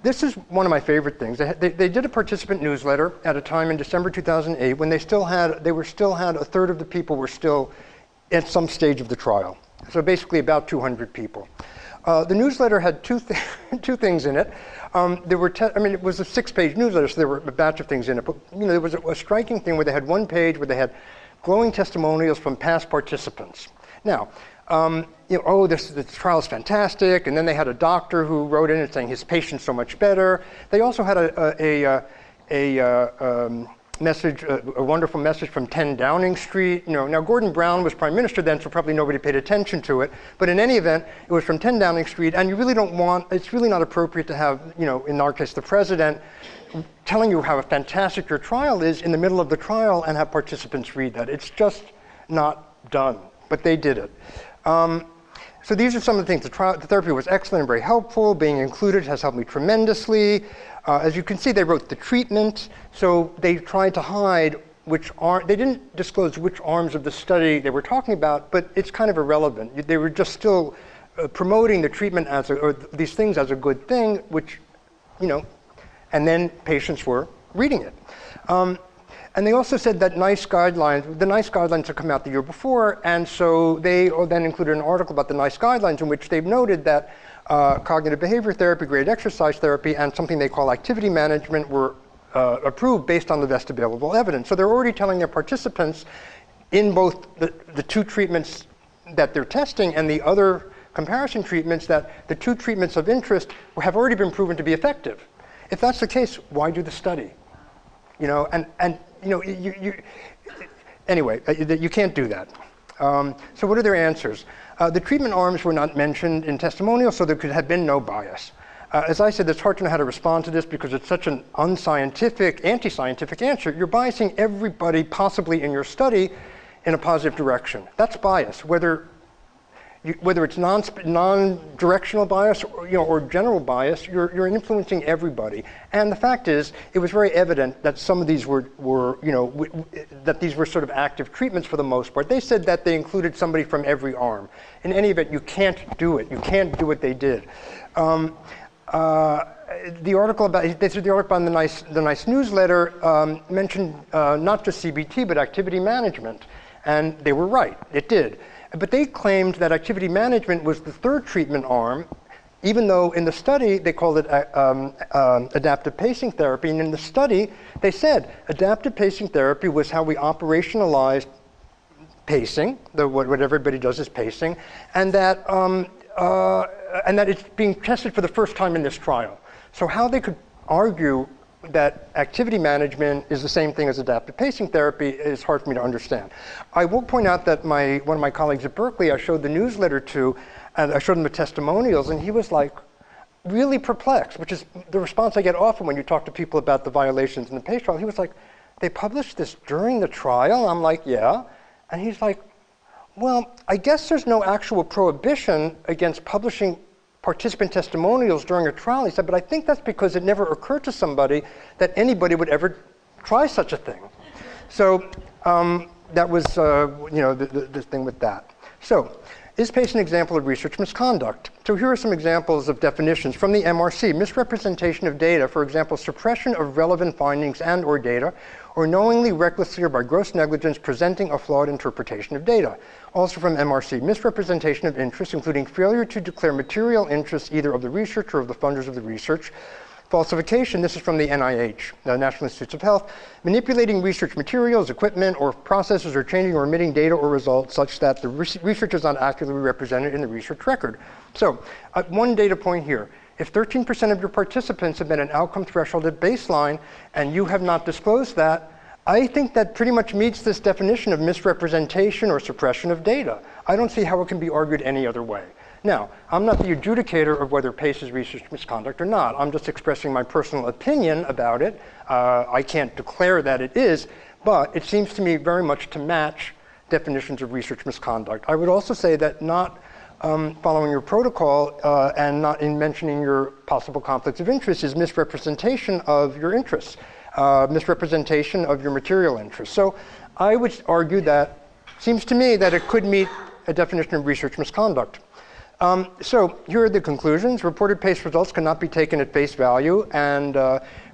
This is one of my favorite things. They did a participant newsletter at a time in December 2008 when they still had a third of the people were still at some stage of the trial. So basically about 200 people. The newsletter had two things in it. It was a 6-page newsletter, so there were a batch of things in it. But there was a striking thing where they had one page where they had glowing testimonials from past participants. Now, oh, this trial is fantastic, and then they had a doctor who wrote in it saying his patient's so much better. They also had a wonderful message from 10 Downing Street. Now Gordon Brown was prime minister then, so probably nobody paid attention to it. But in any event, it was from 10 Downing Street, and you really don't want, it's really not appropriate to have, in our case, the president telling you how fantastic your trial is in the middle of the trial and have participants read that. It's just not done, but they did it. So these are some of the things. The therapy was excellent and very helpful. Being included has helped me tremendously. As you can see, they wrote the treatment, so they tried to hide they didn't disclose which arms of the study they were talking about, but it's kind of irrelevant. They were just still promoting the treatment or these things as a good thing, which, and then patients were reading it. And they also said that the NICE guidelines had come out the year before, and so they then included an article about the NICE guidelines in which they've noted that cognitive behavior therapy, graded exercise therapy, and something they call activity management were approved based on the best available evidence. So they're already telling their participants in both the two treatments that they're testing and the other comparison treatments that the two treatments of interest have already been proven to be effective. If that's the case, why do the study? Anyway, you can't do that. So what are their answers? The treatment arms were not mentioned in testimonials, so there could have been no bias. As I said, it's hard to know how to respond to this because it's such an unscientific, anti-scientific answer. You're biasing everybody possibly in your study in a positive direction. That's bias, whether it's non-directional bias or general bias, you're influencing everybody. And the fact is, it was very evident that some of these that these were sort of active treatments for the most part. They said that they included somebody from every arm. In any event, you can't do it. You can't do what they did. The article about the NICE newsletter mentioned not just CBT, but activity management. And they were right, it did. But they claimed that activity management was the third treatment arm, even though in the study they called it adaptive pacing therapy. And in the study, they said adaptive pacing therapy was how we operationalized pacing, what everybody does is pacing, and that it's being tested for the first time in this trial. So how they could argue that activity management is the same thing as adaptive pacing therapy is hard for me to understand. I will point out that one of my colleagues at Berkeley, I showed the newsletter to, and I showed him the testimonials, and he was like really perplexed, which is the response I get often when you talk to people about the violations in the PACE trial. He was like, they published this during the trial? I'm like, yeah. And he's like, well, I guess there's no actual prohibition against publishing participant testimonials during a trial. He said, but I think that's because it never occurred to somebody that anybody would ever try such a thing. So that was, the thing with that. So, is PACE an example of research misconduct? So here are some examples of definitions from the MRC. Misrepresentation of data, for example, suppression of relevant findings and or data, or knowingly, recklessly, or by gross negligence presenting a flawed interpretation of data. Also from MRC, misrepresentation of interest, including failure to declare material interests either of the research or of the funders of the research. Falsification, this is from the NIH, the National Institutes of Health, manipulating research materials, equipment, or processes, or changing or omitting data or results such that the research is not accurately represented in the research record. So, one data point here. If 13% of your participants have met an outcome threshold at baseline, and you have not disclosed that, I think that pretty much meets this definition of misrepresentation or suppression of data. I don't see how it can be argued any other way. Now, I'm not the adjudicator of whether PACE is research misconduct or not. I'm just expressing my personal opinion about it. I can't declare that it is, but it seems to me very much to match definitions of research misconduct. I would also say that not following your protocol and not in mentioning your possible conflicts of interest is misrepresentation of your interests, misrepresentation of your material interests. So I would argue that, seems to me that it could meet a definition of research misconduct. So here are the conclusions. Reported PACE results cannot be taken at face value and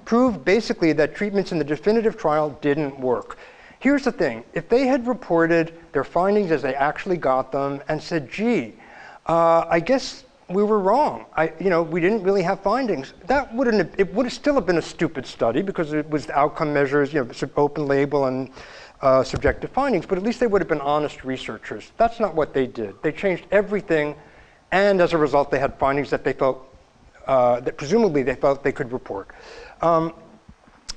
prove basically that treatments in the definitive trial didn't work. Here's the thing. If they had reported their findings as they actually got them and said, gee, I guess we were wrong. We didn't really have findings. It would have still have been a stupid study because it was the outcome measures, open label and subjective findings, but at least they would have been honest researchers. That's not what they did. They changed everything, and as a result, they had findings that they felt, that presumably they felt they could report.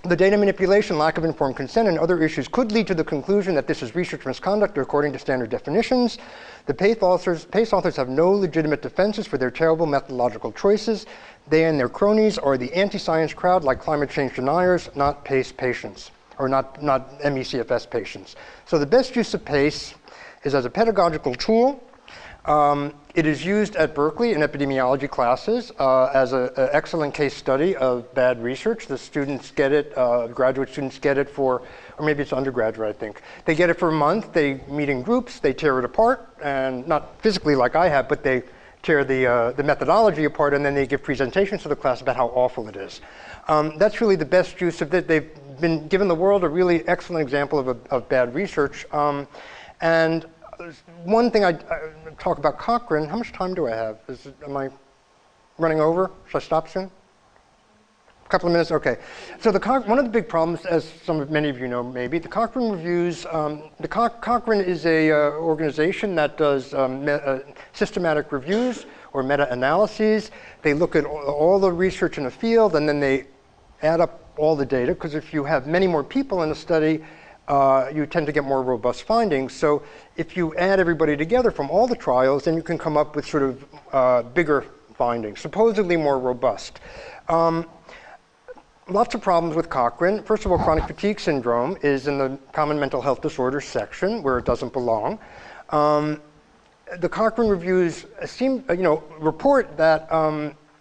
The data manipulation, lack of informed consent, and other issues could lead to the conclusion that this is research misconduct according to standard definitions. The PACE authors have no legitimate defenses for their terrible methodological choices. They and their cronies are the anti-science crowd like climate change deniers, not PACE patients, or not MECFS patients. So the best use of PACE is as a pedagogical tool. It is used at Berkeley in epidemiology classes as an excellent case study of bad research. The students get it, graduate students get it for, or maybe it's undergraduate, I think. They get it for a month, they meet in groups, they tear it apart, and not physically like I have, but they tear the methodology apart, and then they give presentations to the class about how awful it is. That's really the best use of it. They've been given the world a really excellent example of bad research. And one thing I talk about Cochrane, how much time do I have? Am I running over? Should I stop soon? A couple of minutes, okay. So one of the big problems, as many of you know maybe, the Cochrane reviews, Cochrane is a organization that does systematic reviews or meta-analyses. They look at all the research in the field and then they add up all the data, because if you have many more people in a study, you tend to get more robust findings. So if you add everybody together from all the trials, then you can come up with sort of bigger findings, supposedly more robust. Lots of problems with Cochrane. First of all, chronic fatigue syndrome is in the common mental health disorders section where it doesn't belong. The Cochrane reviews report that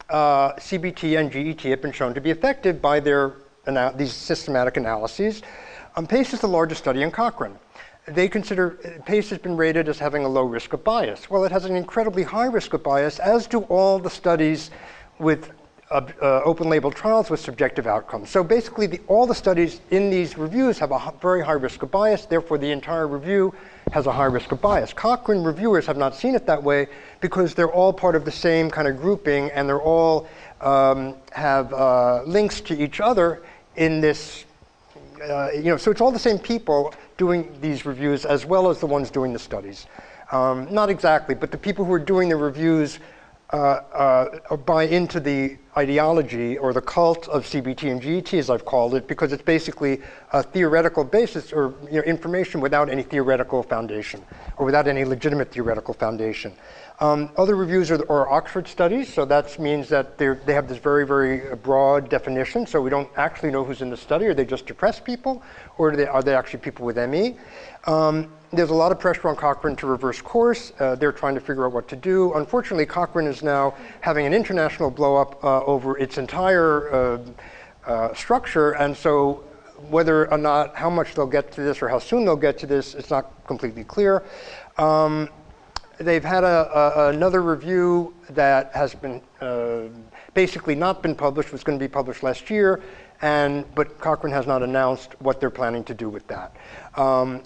CBT and GET have been shown to be effective by these systematic analyses. PACE is the largest study in Cochrane. They consider PACE has been rated as having a low risk of bias. Well, it has an incredibly high risk of bias, as do all the studies with open label trials with subjective outcomes. So basically, all the studies in these reviews have a very high risk of bias. Therefore, the entire review has a high risk of bias. Cochrane reviewers have not seen it that way because they're all part of the same kind of grouping, and they're all have links to each other in this. So it's all the same people doing these reviews as well as the ones doing the studies. Not exactly, but the people who are doing the reviews buy into the ideology or the cult of CBT and GET, as I've called it, because it's basically a theoretical basis or information without any theoretical foundation or without any legitimate theoretical foundation. Other reviews are Oxford studies, so that means that they have this very, very broad definition, so we don't actually know who's in the study. Are they just depressed people, or are they actually people with ME? There's a lot of pressure on Cochrane to reverse course. They're trying to figure out what to do. Unfortunately, Cochrane is now having an international blow-up over its entire structure, and so whether or not, how much they'll get to this or how soon they'll get to this, it's not completely clear. They've had another review that has been basically not been published, was going to be published last year, but Cochrane has not announced what they're planning to do with that.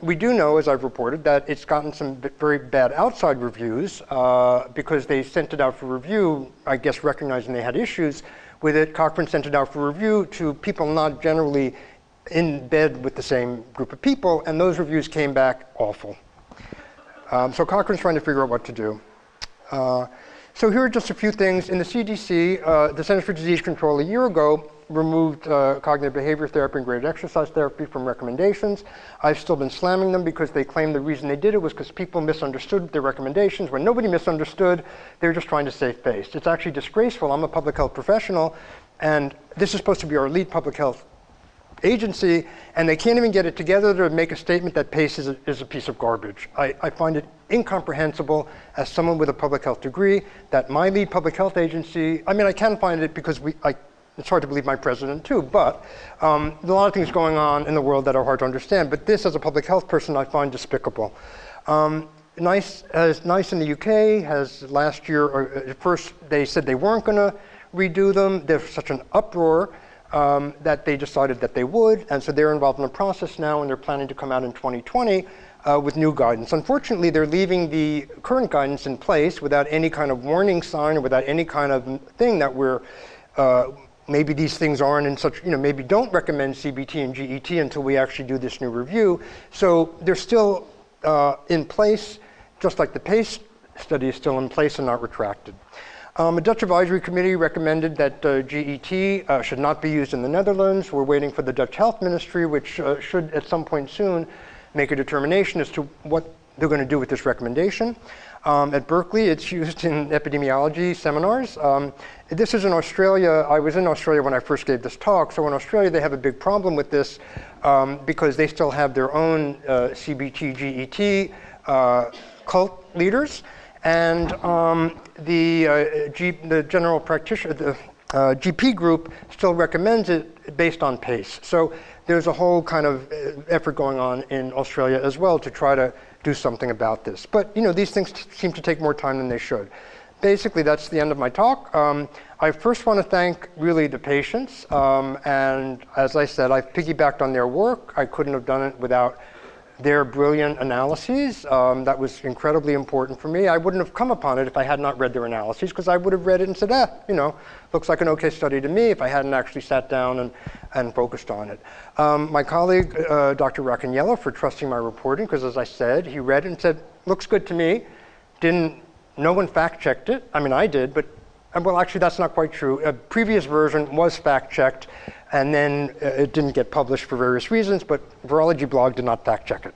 We do know, as I've reported, that it's gotten some very bad outside reviews because they sent it out for review, I guess recognizing they had issues with it. Cochrane sent it out for review to people not generally in bed with the same group of people, and those reviews came back awful. So Cochrane's trying to figure out what to do. So here are just a few things. In the CDC, the Centers for Disease Control a year ago removed cognitive behavior therapy and graded exercise therapy from recommendations. I've still been slamming them because they claim the reason they did it was because people misunderstood their recommendations. When nobody misunderstood, they're just trying to save face. It's actually disgraceful. I'm a public health professional, and this is supposed to be our lead public health agency, and they can't even get it together to make a statement that PACE is a piece of garbage. I find it incomprehensible as someone with a public health degree that my lead public health agency, I mean, I can find it because it's hard to believe my president too, but there are a lot of things going on in the world that are hard to understand, but this as a public health person I find despicable. NICE in the UK has last year, or at first they said they weren't going to redo them. There's such an uproar that they decided that they would, and so they're involved in the process now, and they're planning to come out in 2020 with new guidance. Unfortunately, they're leaving the current guidance in place without any kind of warning sign or without any kind of thing that we're maybe these things aren't in such, maybe don't recommend CBT and GET until we actually do this new review. So they're still in place, just like the PACE study is still in place and not retracted. A Dutch advisory committee recommended that GET should not be used in the Netherlands. We're waiting for the Dutch Health Ministry, which should at some point soon make a determination as to what they're going to do with this recommendation. At Berkeley, it's used in epidemiology seminars. This is in Australia. I was in Australia when I first gave this talk. So in Australia, they have a big problem with this because they still have their own CBT, GET cult leaders. And the general practitioner, the GP group still recommends it based on PACE. So there's a whole kind of effort going on in Australia as well to try to do something about this. But these things seem to take more time than they should. Basically, that's the end of my talk. I first want to thank really the patients. And as I said, I've piggybacked on their work. I couldn't have done it without their brilliant analyses. That was incredibly important for me. I wouldn't have come upon it if I had not read their analyses, because I would have read it and said, looks like an okay study to me, if I hadn't actually sat down and focused on it. My colleague, Dr. Raccaniello, for trusting my reporting, because as I said, he read it and said, looks good to me. No one fact-checked it. I mean, I did, but well, actually, that's not quite true. A previous version was fact-checked, and then it didn't get published for various reasons, but Virology Blog did not fact-check it.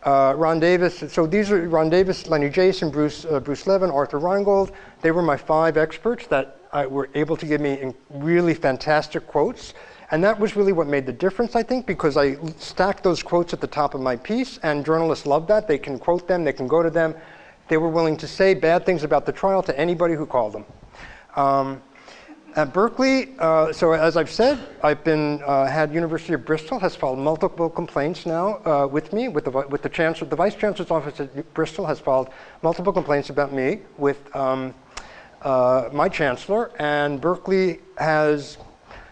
Ron Davis, so these are Ron Davis, Lenny Jason, Bruce Levin, Arthur Reingold. They were my 5 experts that were able to give me really fantastic quotes. And that was really what made the difference, I think, because I stacked those quotes at the top of my piece, and journalists love that. They can quote them, they can go to them. They were willing to say bad things about the trial to anybody who called them. At Berkeley, so as I've said, I've been had University of Bristol has filed multiple complaints now with me, with the chancellor. The vice chancellor's office at Bristol has filed multiple complaints about me with my chancellor, and Berkeley has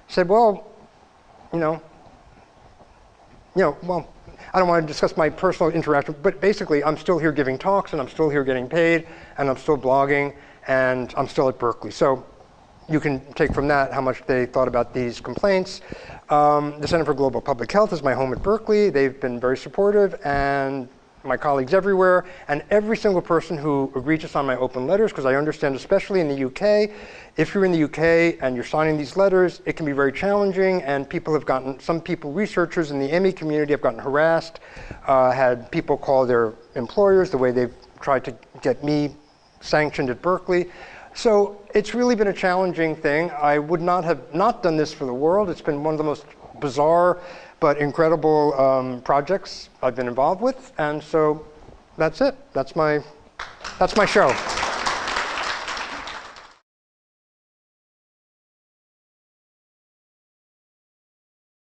said, well, well, I don't want to discuss my personal interaction, but basically I'm still here giving talks, and I'm still here getting paid, and I'm still blogging, and I'm still at Berkeley. So you can take from that how much they thought about these complaints. The Center for Global Public Health is my home at Berkeley. They've been very supportive, and my colleagues everywhere, and every single person who agreed to sign my open letters, because I understand, especially in the UK, if you're in the UK and you're signing these letters, it can be very challenging, and some people, researchers in the ME community have gotten harassed, had people call their employers the way they've tried to get me sanctioned at Berkeley. So it's really been a challenging thing. I would not have not done this for the world. It's been one of the most bizarre but incredible projects I've been involved with, and so that's it. That's my show.